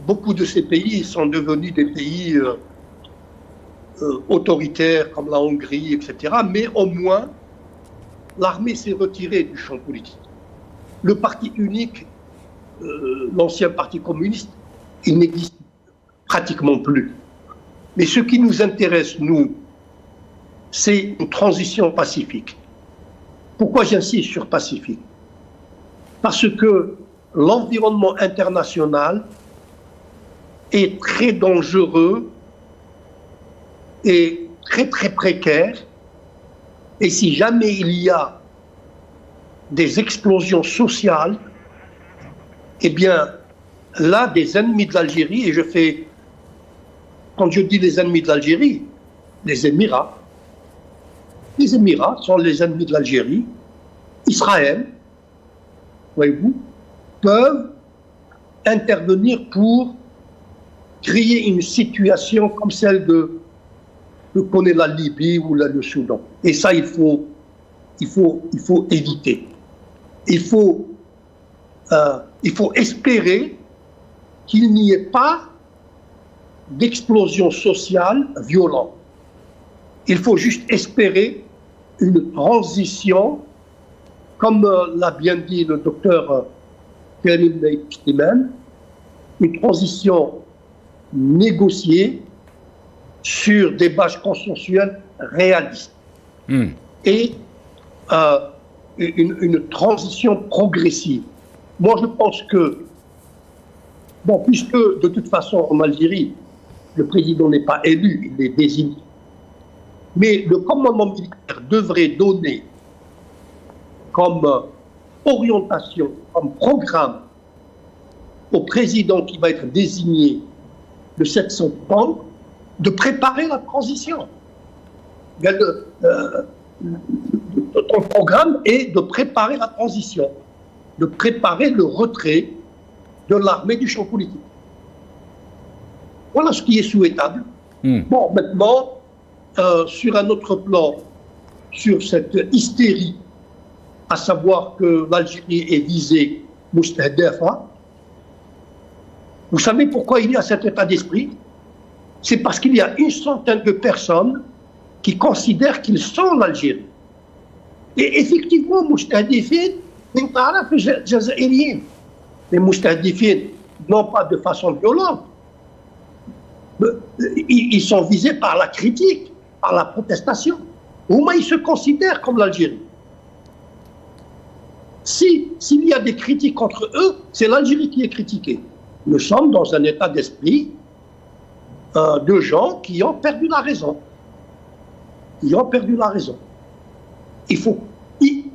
beaucoup de ces pays sont devenus des pays autoritaires comme la Hongrie, etc. Mais au moins, l'armée s'est retirée du champ politique. Le parti unique, l'ancien parti communiste, il n'existe pratiquement plus. Mais ce qui nous intéresse, nous, c'est une transition pacifique. Pourquoi j'insiste sur pacifique? Parce que l'environnement international est très dangereux et très très précaire. Et si jamais il y a des explosions sociales, eh bien, là, des ennemis de l'Algérie, et quand je dis les ennemis de l'Algérie, les Émirats sont les ennemis de l'Algérie, Israël, voyez-vous, peuvent intervenir pour créer une situation comme celle que connaît la Libye ou le Soudan. Et ça, il faut éviter. Il faut espérer qu'il n'y ait pas d'explosion sociale violente. Il faut juste espérer une transition, comme l'a bien dit le docteur Karim Naitou, une transition négociée sur des bases consensuelles réalistes. Et une transition progressive. Moi, je pense que, bon, puisque de toute façon en Algérie, le président n'est pas élu, il est désigné, mais le commandement militaire devrait donner comme orientation, comme programme au président qui va être désigné le 7 septembre de préparer la transition. Ton programme est de préparer la transition, de préparer le retrait de l'armée du champ politique. Voilà ce qui est souhaitable. Bon, maintenant, sur un autre plan, sur cette hystérie, à savoir que l'Algérie est visée Moustahdefa, vous savez pourquoi il y a cet état d'esprit? C'est parce qu'il y a une centaine de personnes qui considèrent qu'ils sont l'Algérie. Et effectivement, Moustahdefin, les Moustahdefin, non pas de façon violente, ils sont visés par la critique, par la protestation. Au moins, ils se considèrent comme l'Algérie. S'il y a des critiques contre eux, c'est l'Algérie qui est critiquée. Nous sommes dans un état d'esprit de gens qui ont perdu la raison. Ils ont perdu la raison.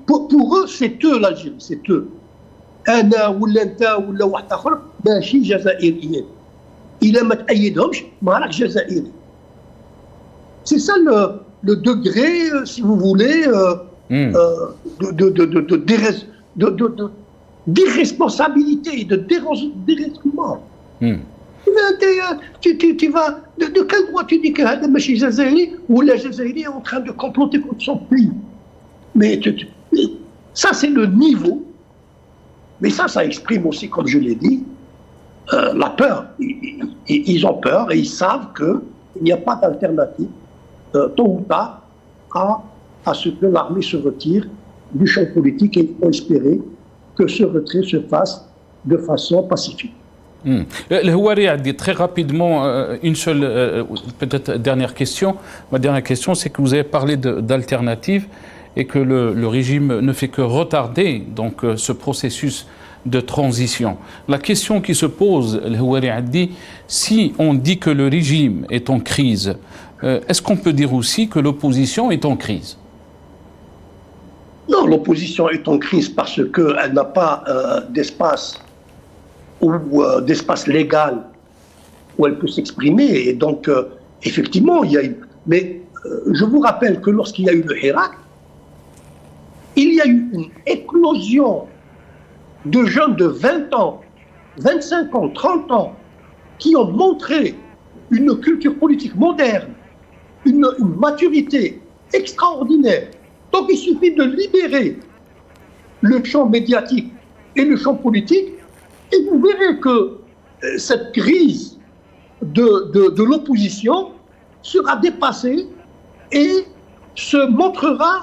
Pour eux, c'est eux l'Algérie, c'est eux. أنا ولا أنت ولا واحد آخر ماشي جزائريين. إلا ما تأيدهمش ما راك جزائري. C'est ça le degré, si vous voulez, d'irresponsabilité, de dérèglement. Tu vas, de quel droit tu dis que هذا ماشي جزائري ولا جزائري est en train de comploter contre son pays? Mais ça, c'est le niveau. Mais ça exprime aussi, comme je l'ai dit, la peur. Ils ont peur et ils savent qu'il n'y a pas d'alternative, tôt ou tard, à ce que l'armée se retire du champ politique, et il faut espérer que ce retrait se fasse de façon pacifique. Le Houari a dit très rapidement une seule, peut-être dernière question. Ma dernière question, c'est que vous avez parlé d'alternative et que le régime ne fait que retarder donc ce processus de transition. La question qui se pose, le Houari a dit, si on dit que le régime est en crise, est-ce qu'on peut dire aussi que l'opposition est en crise? Non, l'opposition est en crise parce qu'elle n'a pas d'espace ou d'espace légal où elle peut s'exprimer. Et donc, effectivement, il y a eu... Mais je vous rappelle que lorsqu'il y a eu le Hirak, il y a eu une éclosion de jeunes de 20 ans, 25 ans, 30 ans, qui ont montré une culture politique moderne, une maturité extraordinaire. Donc il suffit de libérer le champ médiatique et le champ politique, et vous verrez que cette crise de l'opposition sera dépassée et se montrera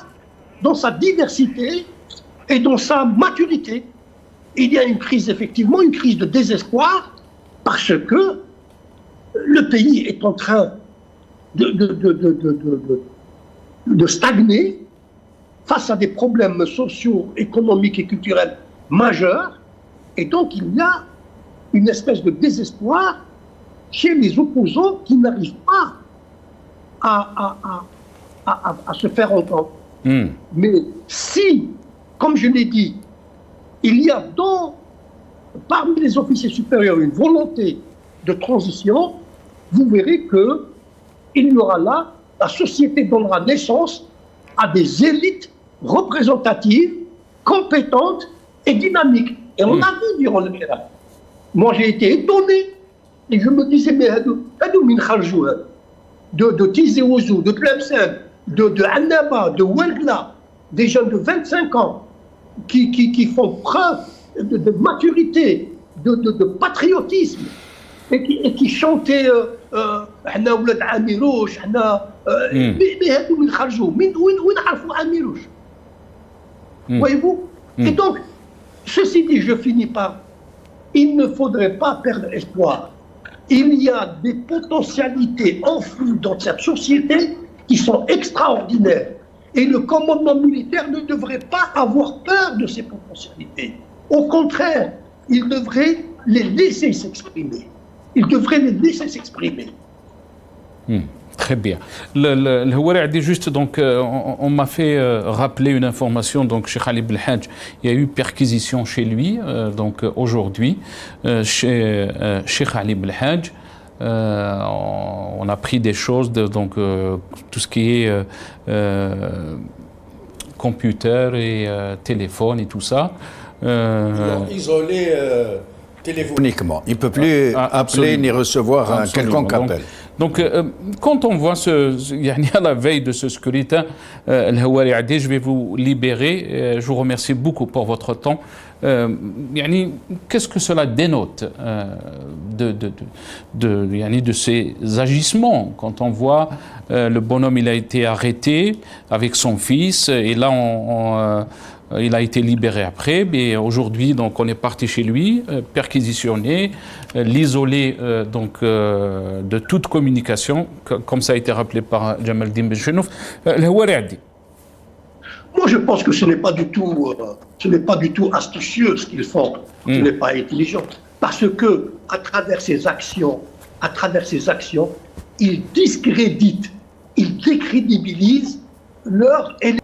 dans sa diversité et dans sa maturité. Il y a une crise, effectivement, une crise de désespoir, parce que le pays est en train de stagner face à des problèmes sociaux, économiques et culturels majeurs. Et donc, il y a une espèce de désespoir chez les opposants qui n'arrivent pas à se faire entendre. Mais si, comme je l'ai dit, il y a parmi les officiers supérieurs une volonté de transition, vous verrez qu'il y aura là, la société donnera naissance à des élites représentatives, compétentes et dynamiques. Et on a vu durant le Hirak. Moi, j'ai été étonné. Et je me disais, mais de Tizi Ouzou, de Tlemcen, de Annaba, de Ouelgla, des jeunes de 25 ans qui font preuve de maturité, de patriotisme, et qui chantaient Hna Oulad Amirouche, mais هادو من خرجوا وين عرفوا Amirouche. Voyez-vous? Et donc, ceci dit, je finis par, il ne faudrait pas perdre espoir. Il y a des potentialités enfouies dans cette société qui sont extraordinaires. Et le commandement militaire ne devrait pas avoir peur de ces potentialités. Au contraire, il devrait les laisser s'exprimer. Il devrait les laisser s'exprimer. Très bien. Le Houari a dit juste, donc, on m'a fait rappeler une information, donc, Cheikh Ali Belhadj, il y a eu perquisition chez lui, donc, aujourd'hui, chez Cheikh Ali Belhadj. On a pris des choses, donc, tout ce qui est computer et téléphone et tout ça. Ils l'ont isolé téléphoniquement. Il ne peut plus appeler ni recevoir un quelconque appel. Donc, quand on voit à la veille de ce scrutin, El Houari a dit, je vais vous libérer. Je vous remercie beaucoup pour votre temps. Qu'est-ce que cela dénote de ces agissements? Quand on voit le bonhomme, il a été arrêté avec son fils, et là, Il a été libéré après, mais aujourd'hui, donc, on est parti chez lui, perquisitionné, l'isoler de toute communication, comme ça a été rappelé par Jamaldine Benchenouf. Moi, je pense que ce n'est pas du tout astucieux ce qu'ils font. Ce n'est pas intelligent. Parce que, à travers ces actions, ils discréditent, ils décrédibilisent leur élection.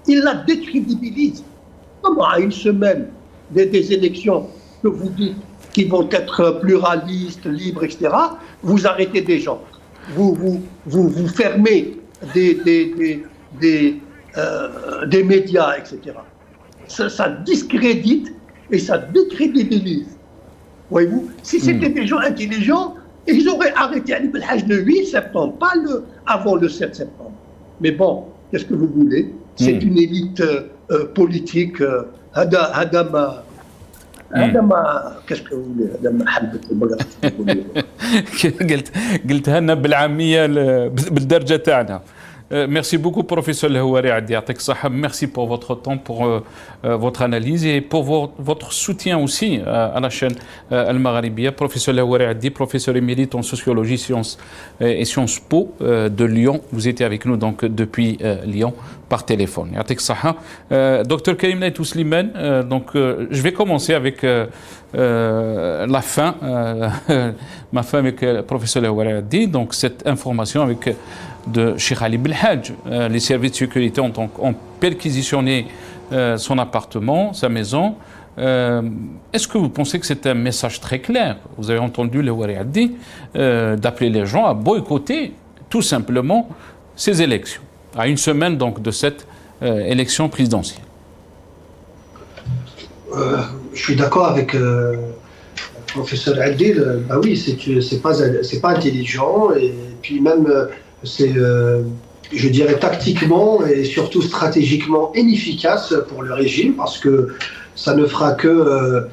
Ils la décrédibilisent. Comment à une semaine des élections que vous dites qui vont être pluralistes, libres, etc., vous arrêtez des gens. Vous fermez des médias, etc. Ça discrédite et ça décrédibilise. Voyez-vous, si c'était des gens intelligents, ils auraient arrêté Ali Belhaj le 8 septembre, pas avant le 7 septembre. Mais bon, qu'est-ce que vous voulez? C'est une élite politique. qu'est-ce que vous voulez? قلتها لنا بالعامية بالدرجة تاعنا. Merci beaucoup, professeur Lehouari Addi. Merci pour votre temps, pour votre analyse et pour votre soutien aussi à la chaîne Al-Magharibia. Professeur Lehouari Addi, professeur émérite en sociologie et Sciences Po de Lyon. Vous étiez avec nous donc depuis Lyon par téléphone. Docteur Karim Naïtou Slimane, je vais commencer avec la fin, ma fin avec le professeur Lehouari Addi. Donc cette information avec de Cheikh Ali Belhaj. Les services de sécurité ont perquisitionné son appartement, sa maison. Est-ce que vous pensez que c'est un message très clair? Vous avez entendu Lehouari Addi d'appeler les gens à boycotter tout simplement ces élections, à une semaine donc de cette élection présidentielle. Je suis d'accord avec le professeur Addi. Bah oui, c'est pas intelligent, et puis même c'est, je dirais, tactiquement et surtout stratégiquement inefficace pour le régime, parce que ça ne fera que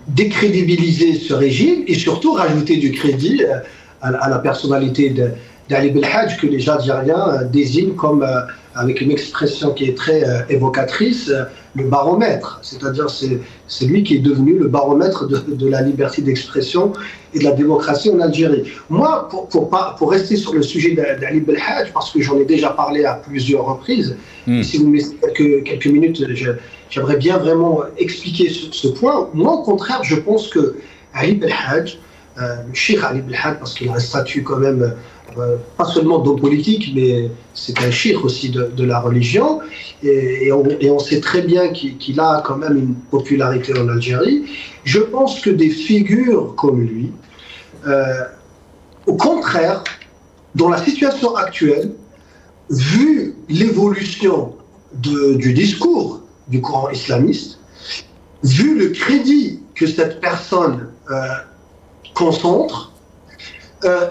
décrédibiliser ce régime et surtout rajouter du crédit à la personnalité d'Ali Belhaj, que les Algériens désignent comme, avec une expression qui est très évocatrice, le baromètre. C'est-à-dire c'est lui qui est devenu le baromètre de la liberté d'expression et de la démocratie en Algérie. Moi, pour rester sur le sujet d'Ali Belhaj, parce que j'en ai déjà parlé à plusieurs reprises, et si vous me laissez quelques minutes, j'aimerais bien vraiment expliquer ce point. Moi, au contraire, je pense que Ali Belhaj, le Cheikh Ali Belhaj, parce qu'il a un statut quand même, pas seulement d'homme politique, mais c'est un cheikh aussi de la religion, et on sait très bien qu'il a quand même une popularité en Algérie. Je pense que des figures comme lui, au contraire, dans la situation actuelle, vu l'évolution du discours du courant islamiste, vu le crédit que cette personne concentre,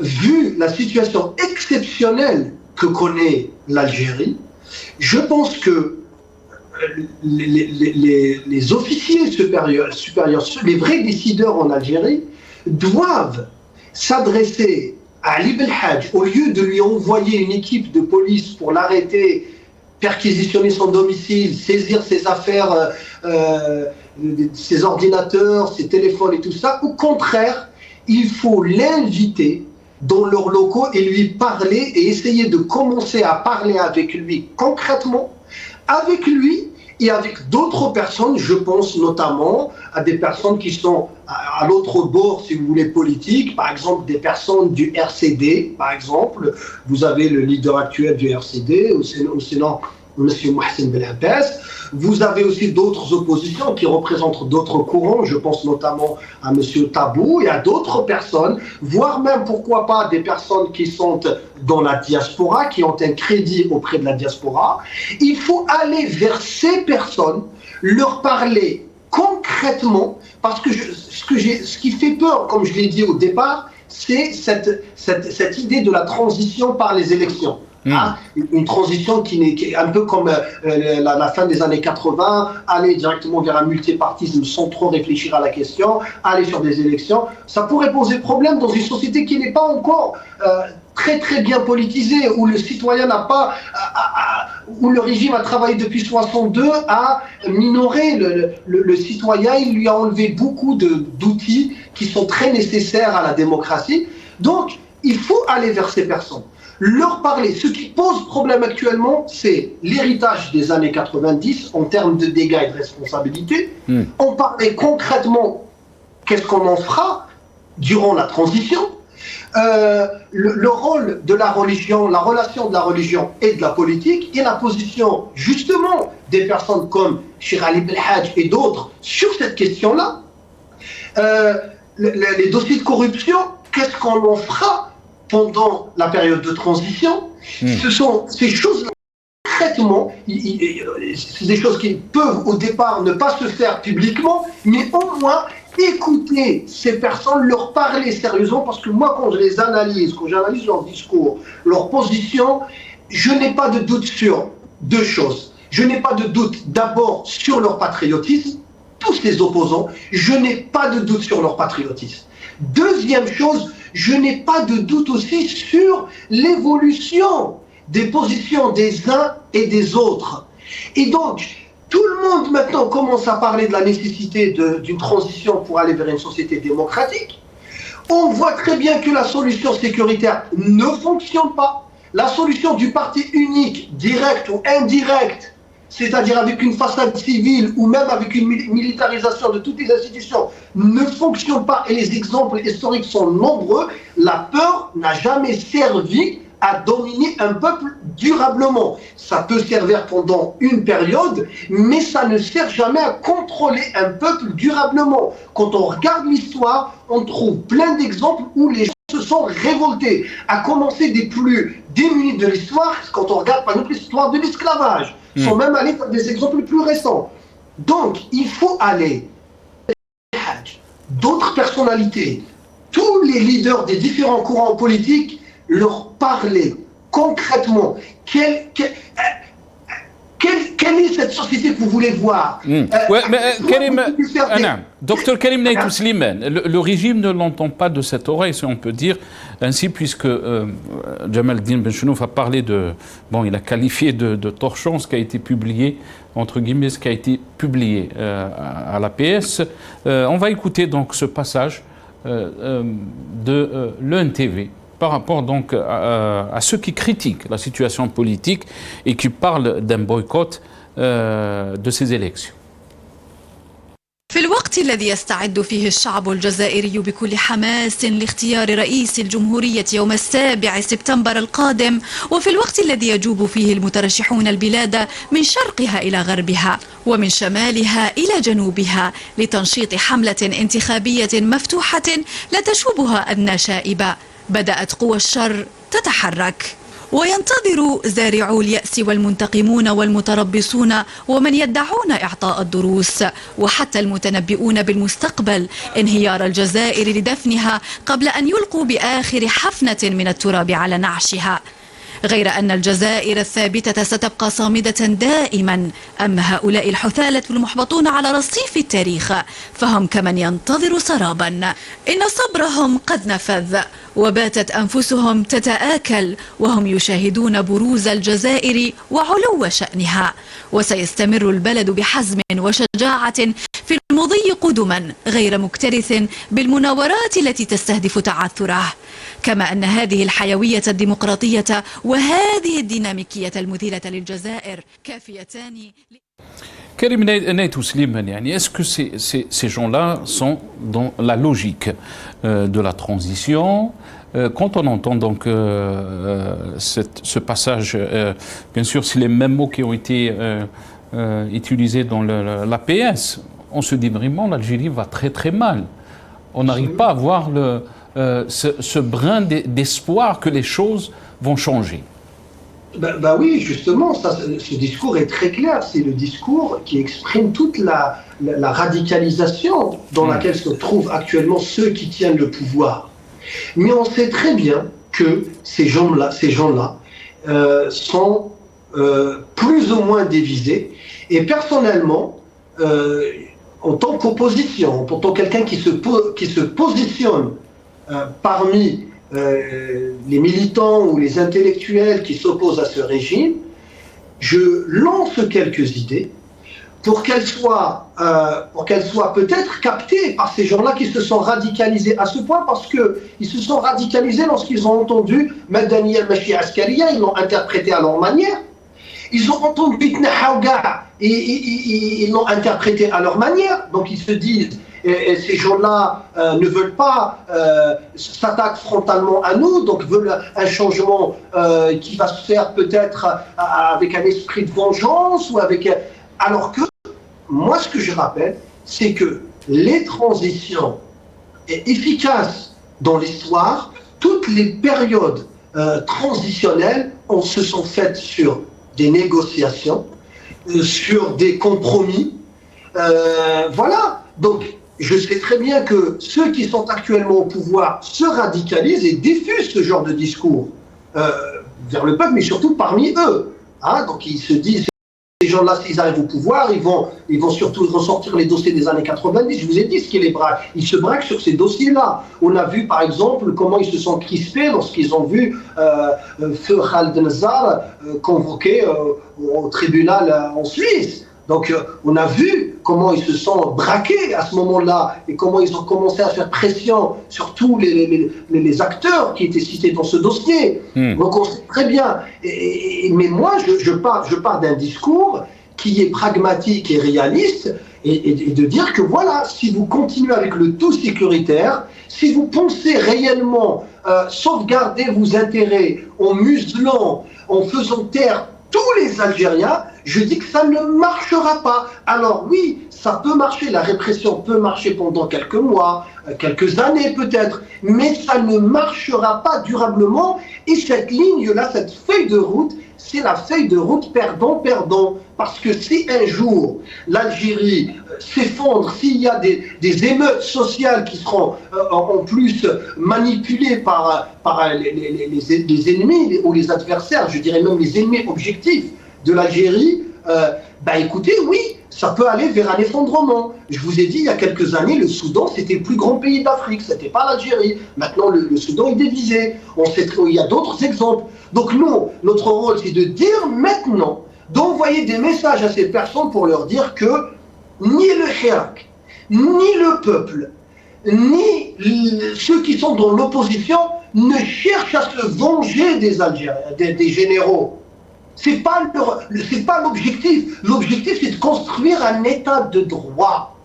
vu la situation exceptionnelle que connaît l'Algérie, je pense que les officiers supérieurs, les vrais décideurs en Algérie, doivent s'adresser à Ali Belhaj, au lieu de lui envoyer une équipe de police pour l'arrêter, perquisitionner son domicile, saisir ses affaires, ses ordinateurs, ses téléphones et tout ça. Au contraire, il faut l'inviter dans leurs locaux et lui parler et essayer de commencer à parler avec lui concrètement, avec lui et avec d'autres personnes. Je pense notamment à des personnes qui sont à l'autre bord, si vous voulez, politique, par exemple des personnes du RCD, par exemple. Vous avez le leader actuel du RCD, ou sinon M. Mohsen Belhabbès. Vous avez aussi d'autres oppositions qui représentent d'autres courants, je pense notamment à M. Tabou et à d'autres personnes, voire même, pourquoi pas, des personnes qui sont dans la diaspora, qui ont un crédit auprès de la diaspora. Il faut aller vers ces personnes, leur parler concrètement, parce que ce qui fait peur, comme je l'ai dit au départ, c'est cette idée de la transition par les élections. Hein, une transition qui est un peu comme la fin des années 80, aller directement vers un multipartisme sans trop réfléchir à la question, aller sur des élections. Ça pourrait poser problème dans une société qui n'est pas encore très très bien politisée, où le citoyen n'a pas où le régime a travaillé depuis 62 à minorer le citoyen. Il lui a enlevé beaucoup d'outils qui sont très nécessaires à la démocratie. Donc, il faut aller vers ces personnes, leur parler. Ce qui pose problème actuellement, c'est l'héritage des années 90 en termes de dégâts et de responsabilités. On parlait concrètement, qu'est-ce qu'on en fera durant la transition. Le rôle de la religion, la relation de la religion et de la politique, et la position justement des personnes comme Cheikh Ali Belhadj et d'autres sur cette question-là. Les dossiers de corruption, qu'est-ce qu'on en fera pendant la période de transition? Ce sont ces choses-là, concrètement, c'est des choses qui peuvent au départ ne pas se faire publiquement, mais au moins écouter ces personnes, leur parler sérieusement, parce que moi, quand j'analyse leur discours, leur position, je n'ai pas de doute sur deux choses. Je n'ai pas de doute d'abord sur leur patriotisme, tous les opposants, je n'ai pas de doute sur leur patriotisme. Deuxième chose, je n'ai pas de doute aussi sur l'évolution des positions des uns et des autres. Et donc, tout le monde maintenant commence à parler de la nécessité d'une transition pour aller vers une société démocratique. On voit très bien que la solution sécuritaire ne fonctionne pas. La solution du parti unique, direct ou indirect, c'est-à-dire avec une façade civile ou même avec une militarisation de toutes les institutions, ne fonctionne pas. Et les exemples historiques sont nombreux. La peur n'a jamais servi à dominer un peuple durablement. Ça peut servir pendant une période, mais ça ne sert jamais à contrôler un peuple durablement. Quand on regarde l'histoire, on trouve plein d'exemples où les gens se sont révoltés, à commencer des plus démunis de l'histoire, quand on regarde par exemple l'histoire de l'esclavage, sans même aller faire des exemples plus récents. Donc, il faut aller, d'autres personnalités, tous les leaders des différents courants politiques, leur parler concrètement. Quelle est cette société que vous voulez voir? Docteur Karim Naïtou Slimane, le régime ne l'entend pas de cette oreille, si on peut dire ainsi, puisque Jamal Din Benchenouf a parlé il a qualifié de torchon ce qui a été publié, entre guillemets, ce qui a été publié à l'APS. On va écouter donc ce passage de l'ENTV par rapport donc à ceux qui critiquent la situation politique et qui parlent d'un boycott de ces élections. في الوقت الذي يستعد فيه الشعب الجزائري بكل حماس لاختيار رئيس الجمهورية يوم 7 سبتمبر القادم، وفي الوقت الذي يجوب فيه المترشحون البلاد من شرقها إلى غربها ومن شمالها إلى جنوبها لتنشيط حملة انتخابية مفتوحة لا تشوبها أدنى شائبة، بدأت قوى الشر تتحرك، وينتظر زارعو اليأس والمنتقمون والمتربصون ومن يدعون إعطاء الدروس وحتى المتنبئون بالمستقبل انهيار الجزائر لدفنها قبل أن يلقوا بآخر حفنة من التراب على نعشها. غير أن الجزائر الثابتة ستبقى صامدة دائما، أما هؤلاء الحثالة المحبطون على رصيف التاريخ فهم كمن ينتظر سرابا. إن صبرهم قد نفذ وباتت أنفسهم تتآكل وهم يشاهدون بروز الجزائر وعلو شأنها، وسيستمر البلد بحزم وشجاعة في المضي قدما غير مكترث بالمناورات التي تستهدف تعثره، كما أن هذه الحيوية الديمقراطية وهذه الديناميكية المذهلة للجزائر كافيتان. Karim Naïtou Slimane, est-ce que ces gens-là sont dans la logique de la transition? Quand on entend donc ce passage, bien sûr, c'est les mêmes mots qui ont été utilisés dans l'APS, on se dit vraiment l'Algérie va très très mal. On n'arrive pas à voir ce brin d'espoir que les choses vont changer. Bah oui, justement, ce discours est très clair. C'est le discours qui exprime toute la radicalisation dans laquelle se trouvent actuellement ceux qui tiennent le pouvoir. Mais on sait très bien que ces gens-là sont plus ou moins divisés. Et personnellement, en tant qu'opposition, en tant que quelqu'un qui se positionne parmi les militants ou les intellectuels qui s'opposent à ce régime, je lance quelques idées pour qu'elles soient peut-être captées par ces gens-là qui se sont radicalisés à ce point, parce qu'ils se sont radicalisés lorsqu'ils ont entendu Madani al-Mashi Askaria, ils l'ont interprété à leur manière. Ils ont entendu Itna Hawga, ils l'ont interprété à leur manière. Donc ils se disent, ces gens-là ne veulent pas s'attaquer frontalement à nous, donc veulent un changement qui va se faire peut-être avec un esprit de vengeance, ou avec... Alors que, moi ce que je rappelle, c'est que les transitions efficaces dans l'histoire, toutes les périodes transitionnelles se sont faites sur des négociations, sur des compromis. Voilà. Donc, je sais très bien que ceux qui sont actuellement au pouvoir se radicalisent et diffusent ce genre de discours vers le peuple, mais surtout parmi eux. Hein, donc, ils se disent, ces gens-là, s'ils arrivent au pouvoir, ils vont surtout ressortir les dossiers des années 90. Je vous ai dit ce qu'ils les braquent. Ils se braquent sur ces dossiers-là. On a vu, par exemple, comment ils se sont crispés lorsqu'ils ont vu Feu Khaled Nazar convoqué au tribunal en Suisse. Donc, on a vu comment ils se sont braqués à ce moment-là et comment ils ont commencé à faire pression sur tous les acteurs qui étaient cités dans ce dossier. Donc, on sait très bien. Mais moi, je pars d'un discours qui est pragmatique et réaliste et de dire que voilà, si vous continuez avec le tout sécuritaire, si vous pensez réellement sauvegarder vos intérêts en muselant, en faisant taire tous les Algériens, je dis que ça ne marchera pas. Alors oui, ça peut marcher, la répression peut marcher pendant quelques mois, quelques années peut-être, mais ça ne marchera pas durablement. Et cette ligne-là, cette feuille de route, c'est la feuille de route perdant-perdant. Parce que si un jour l'Algérie s'effondre, s'il y a des émeutes sociales qui seront en plus manipulées par les ennemis ou les adversaires, je dirais même les ennemis objectifs de l'Algérie, écoutez, oui, ça peut aller vers un effondrement. Je vous ai dit, il y a quelques années, le Soudan, c'était le plus grand pays d'Afrique, c'était pas l'Algérie. Maintenant, le Soudan est divisé. Il y a d'autres exemples. Donc nous, notre rôle, c'est de dire maintenant, d'envoyer des messages à ces personnes pour leur dire que ni le Hirak, ni le peuple, ni ceux qui sont dans l'opposition ne cherchent à se venger des Algériens, des généraux. C'est pas l'objectif. L'objectif, c'est de construire un état de droit.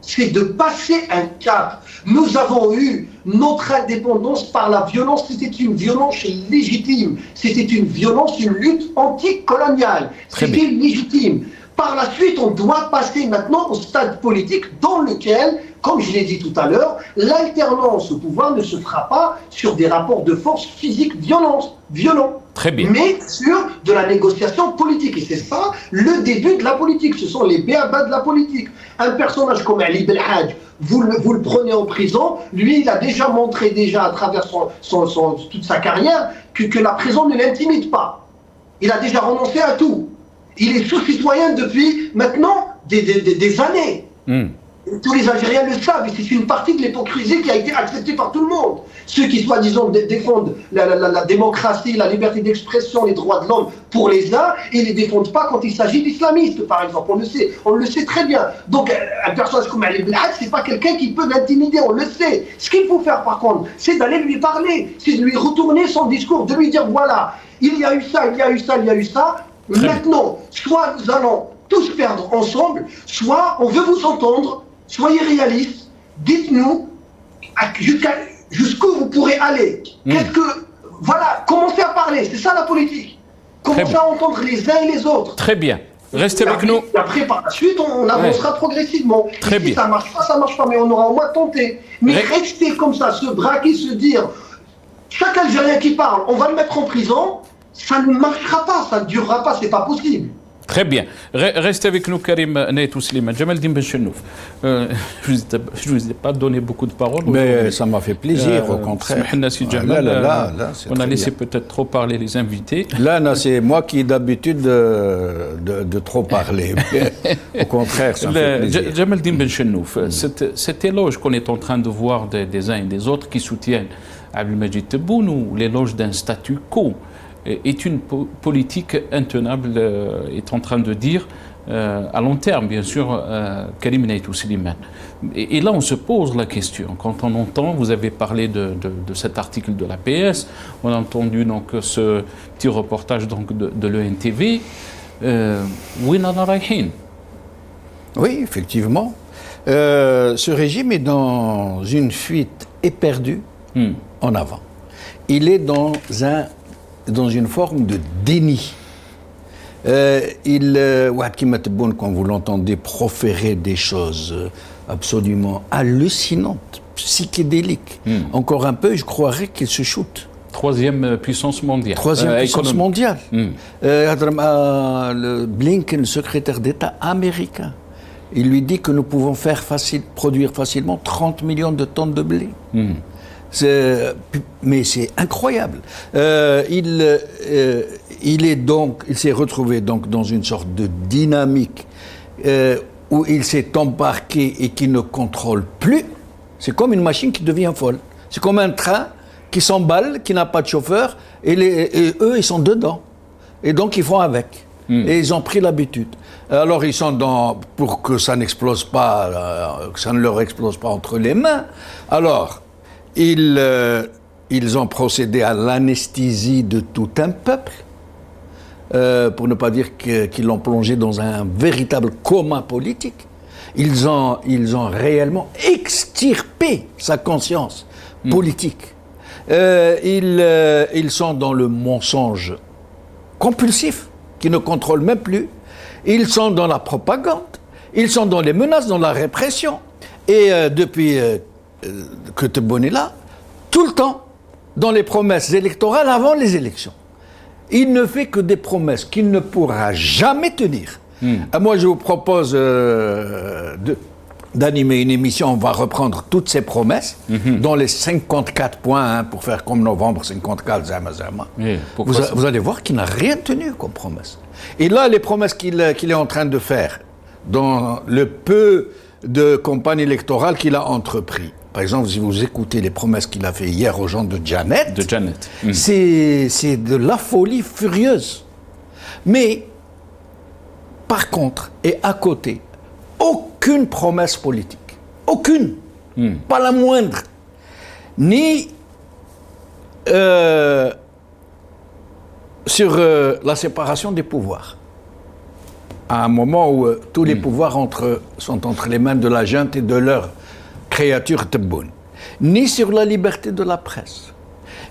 C'est de passer un cap. Nous avons eu notre indépendance par la violence. C'était une violence légitime. C'était une violence, une lutte anticoloniale. C'était légitime. Par la suite, on doit passer maintenant au stade politique dans lequel, comme je l'ai dit tout à l'heure, l'alternance au pouvoir ne se fera pas sur des rapports de force physiques violents. Très bien. Mais sur de la négociation politique. Et c'est ça le début de la politique. Ce sont les béabas de la politique. Un personnage comme Ali Belhadj, vous le prenez en prison, lui, il a déjà montré à travers toute sa carrière que la prison ne l'intimide pas. Il a déjà renoncé à tout. Il est sous-citoyen depuis maintenant des années. Tous les Algériens le savent, et c'est une partie de l'hypocrisie qui a été acceptée par tout le monde. Ceux qui, soi-disant, défendent la démocratie, la liberté d'expression, les droits de l'homme pour les uns, et ne les défendent pas quand il s'agit d'islamistes, par exemple. On le sait très bien. Donc, un personnage comme Ali Belhadj, c'est pas quelqu'un qui peut l'intimider, on le sait. Ce qu'il faut faire, par contre, c'est d'aller lui parler, c'est de lui retourner son discours, de lui dire, voilà, il y a eu ça, il y a eu ça, il y a eu ça. Maintenant, soit nous allons tous perdre ensemble, soit on veut vous entendre. Soyez réalistes, dites-nous jusqu'où vous pourrez aller. Voilà, commencez à parler, c'est ça la politique. Commencez à entendre les uns et les autres. Très bien. Restez avec nous. Et après, par la suite, on avancera progressivement. Très bien. Si ça marche pas, mais on aura au moins tenté. Mais rester comme ça, se braquer, se dire, chaque Algérien qui parle, on va le mettre en prison, ça ne marchera pas, ça ne durera pas, c'est pas possible. Très bien. Restez avec nous, Karim Naïtou Slimane. Jamaldin Benchenouf. Je ne vous ai pas donné beaucoup de paroles. Mais ça m'a fait plaisir, au contraire. On a laissé peut-être trop parler les invités. Là, c'est moi qui ai d'habitude de trop parler. Au contraire, ça me fait plaisir. Jamaldin Benchenouf, cet éloge qu'on est en train de voir des uns et des autres qui soutiennent Abdelmadjid Tebboune ou l'éloge d'un statu quo, est une politique intenable, est en train de dire à long terme, bien sûr, Karim Naïtou Slimane. Et là, on se pose la question. Quand on entend, vous avez parlé de cet article de l'APS, on a entendu donc ce petit reportage donc, de l'ENTV. Oui, effectivement. Ce régime est dans une fuite éperdue en avant. Il est dans une forme de déni. Ouad Kimat Tebboune, quand vous l'entendez proférer des choses absolument hallucinantes, psychédéliques, encore un peu, je croirais qu'il se shoot. Troisième puissance mondiale. Troisième puissance mondiale. Le Blinken, le secrétaire d'État américain, il lui dit que nous pouvons produire facilement 30 millions de tonnes de blé. Mais c'est incroyable. Il s'est retrouvé donc dans une sorte de dynamique où il s'est embarqué et qui ne contrôle plus. C'est comme une machine qui devient folle. C'est comme un train qui s'emballe, qui n'a pas de chauffeur, et eux, ils sont dedans. Et donc, ils font avec. Et ils ont pris l'habitude. Alors, ils sont pour que ça n'explose pas, que ça ne leur explose pas entre les mains. Alors, ils ont procédé à l'anesthésie de tout un peuple, pour ne pas dire qu'ils l'ont plongé dans un véritable coma politique. Ils ont réellement extirpé sa conscience politique. Ils sont dans le mensonge compulsif, qui ne contrôle même plus. Ils sont dans la propagande. Ils sont dans les menaces, dans la répression. Et depuis que Tebboune est là, tout le temps, dans les promesses électorales avant les élections. Il ne fait que des promesses qu'il ne pourra jamais tenir. Moi, je vous propose d'animer une émission, on va reprendre toutes ces promesses, dans les 54 points, pour faire comme novembre 54, Zama. Vous allez voir qu'il n'a rien tenu comme promesse. Et là, les promesses qu'il est en train de faire, dans le peu de campagne électorale qu'il a entrepris. Par exemple, si vous écoutez les promesses qu'il a fait hier aux gens de Janet, c'est de la folie furieuse. Mais, par contre, et à côté, aucune promesse politique. Aucune. Pas la moindre. Ni sur la séparation des pouvoirs. À un moment où tous les pouvoirs sont entre les mains de la junte et de leur créature Tebboune. Ni sur la liberté de la presse.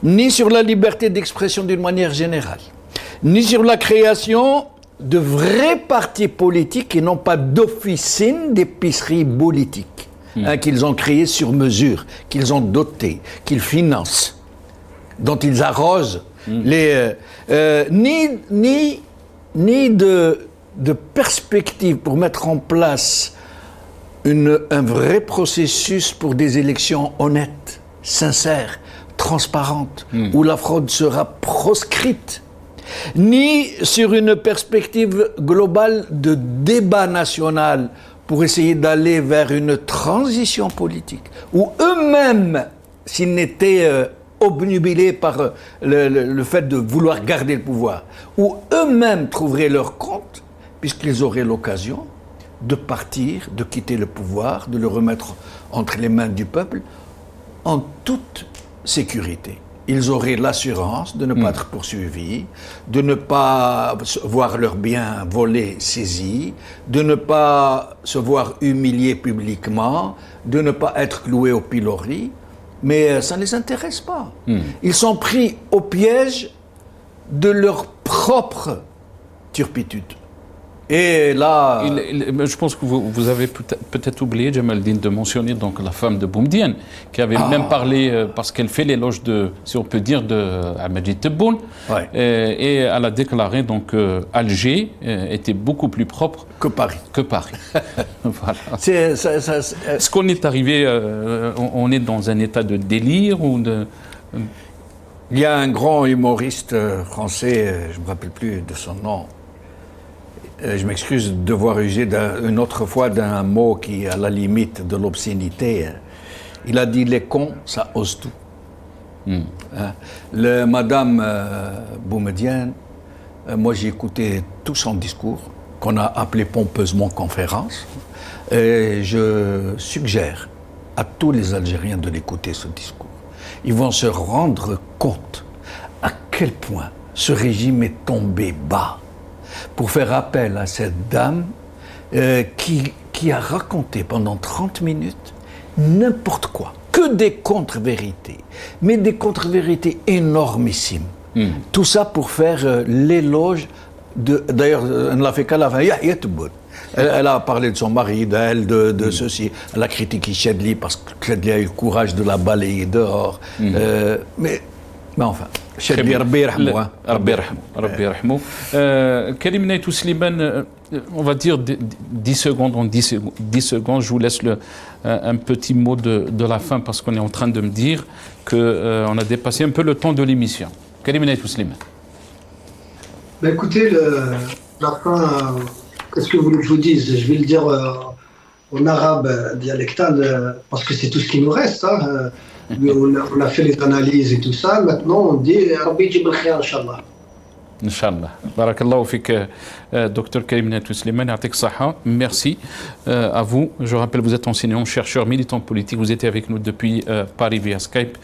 Ni sur la liberté d'expression d'une manière générale. Ni sur la création de vrais partis politiques et non pas d'officines d'épicerie politique qu'ils ont créées sur mesure, qu'ils ont dotées, qu'ils financent, dont ils arrosent les... ni de perspective pour mettre en place un vrai processus pour des élections honnêtes, sincères, transparentes, où la fraude sera proscrite, ni sur une perspective globale de débat national pour essayer d'aller vers une transition politique, où eux-mêmes, s'ils n'étaient obnubilés par le fait de vouloir garder le pouvoir, où eux-mêmes trouveraient leur compte, puisqu'ils auraient l'occasion de partir, de quitter le pouvoir, de le remettre entre les mains du peuple, en toute sécurité. Ils auraient l'assurance de ne pas être poursuivis, de ne pas voir leurs biens volés, saisis, de ne pas se voir humiliés publiquement, de ne pas être cloués au pilori, mais ça ne les intéresse pas. Ils sont pris au piège de leur propre turpitude. Et là... je pense que vous avez peut-être oublié, Jamaldine, de mentionner donc la femme de Boumedienne, qui avait même parlé, parce qu'elle fait l'éloge de, si on peut dire, de Majid Tebboune, et elle a déclaré donc Alger était beaucoup plus propre que Paris. Voilà. Est-ce qu'on est arrivé, on est dans un état de délire ou de... Il y a un grand humoriste français, je ne me rappelle plus de son nom. Je m'excuse de devoir user une autre fois d'un mot qui est à la limite de l'obscénité. Il a dit « les cons, ça ose tout ». Madame Boumedienne, moi j'ai écouté tout son discours, qu'on a appelé pompeusement conférence, et je suggère à tous les Algériens de l'écouter, ce discours. Ils vont se rendre compte à quel point ce régime est tombé bas pour faire appel à cette dame qui a raconté pendant 30 minutes n'importe quoi, que des contre-vérités, mais des contre-vérités énormissimes. Tout ça pour faire l'éloge de... D'ailleurs, elle ne l'a fait qu'à la fin. Elle a parlé de son mari, d'elle, de ceci. Elle a critiqué Chedli parce que Chedli a eu le courage de la balayer dehors. Mais enfin, Chedli, Rabbi yarhamou. Rabbi yarhamou. Karim Naïtou Slimane, on va dire 10 secondes, en 10 secondes, je vous laisse un petit mot de la fin parce qu'on est en train de me dire qu'on a dépassé un peu le temps de l'émission. Karim Naïtou Slimane. Ben écoutez, la fin, qu'est-ce que vous voulez que je vous dise? Je vais le dire en arabe dialectal parce que c'est tout ce qui nous reste. Hein. On a fait les analyses et tout ça. Maintenant, on dit Rabbi yjib al-khayr, Inch'Allah. Inch'Allah. Barakallahu fik, Dr Karim Naïtou Slimane, yatik saha. Merci à vous. Je rappelle, vous êtes enseignant, chercheur, militant politique. Vous étiez avec nous depuis Paris via Skype.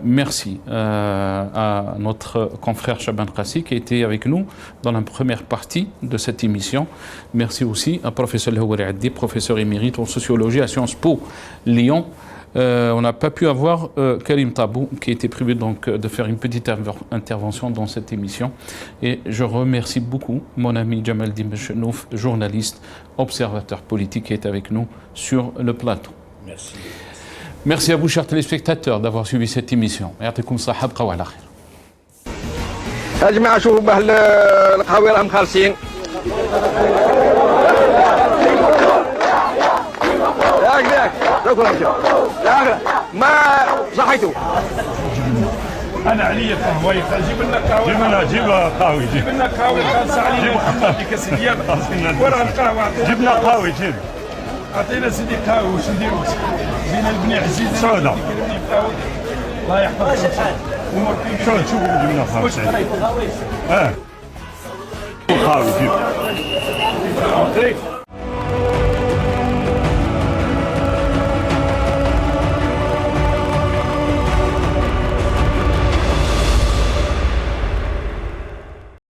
Merci à notre confrère Chaban Qassi qui a été avec nous dans la première partie de cette émission. Merci aussi à professeur Houari Addi, professeur émérite en sociologie à Sciences Po Lyon. On n'a pas pu avoir Karim Tabou qui était prévu donc de faire une petite intervention dans cette émission. Et je remercie beaucoup mon ami Jamaldine Benchenouf, journaliste, observateur politique qui est avec nous sur le plateau. Merci. Merci à vous, chers téléspectateurs, d'avoir suivi cette émission. يعطيكم الصحة بقوا على خير. يا جماعة شوفوا به القهاوي راهم خالصين. ياك شكرا ما صحيتوا. أنا علي قهوي جيب لنا قهوي. جيب لنا قهوي خالصة علينا محمد بكاس الياب. ورا القهوة. جبنا قهوي جيب. عطينا سيدي قهوي واش نديرو؟ جينا البني عزيز سودا. الله يحفظك. شوفوا جبنا قهوي. قهوي جيب.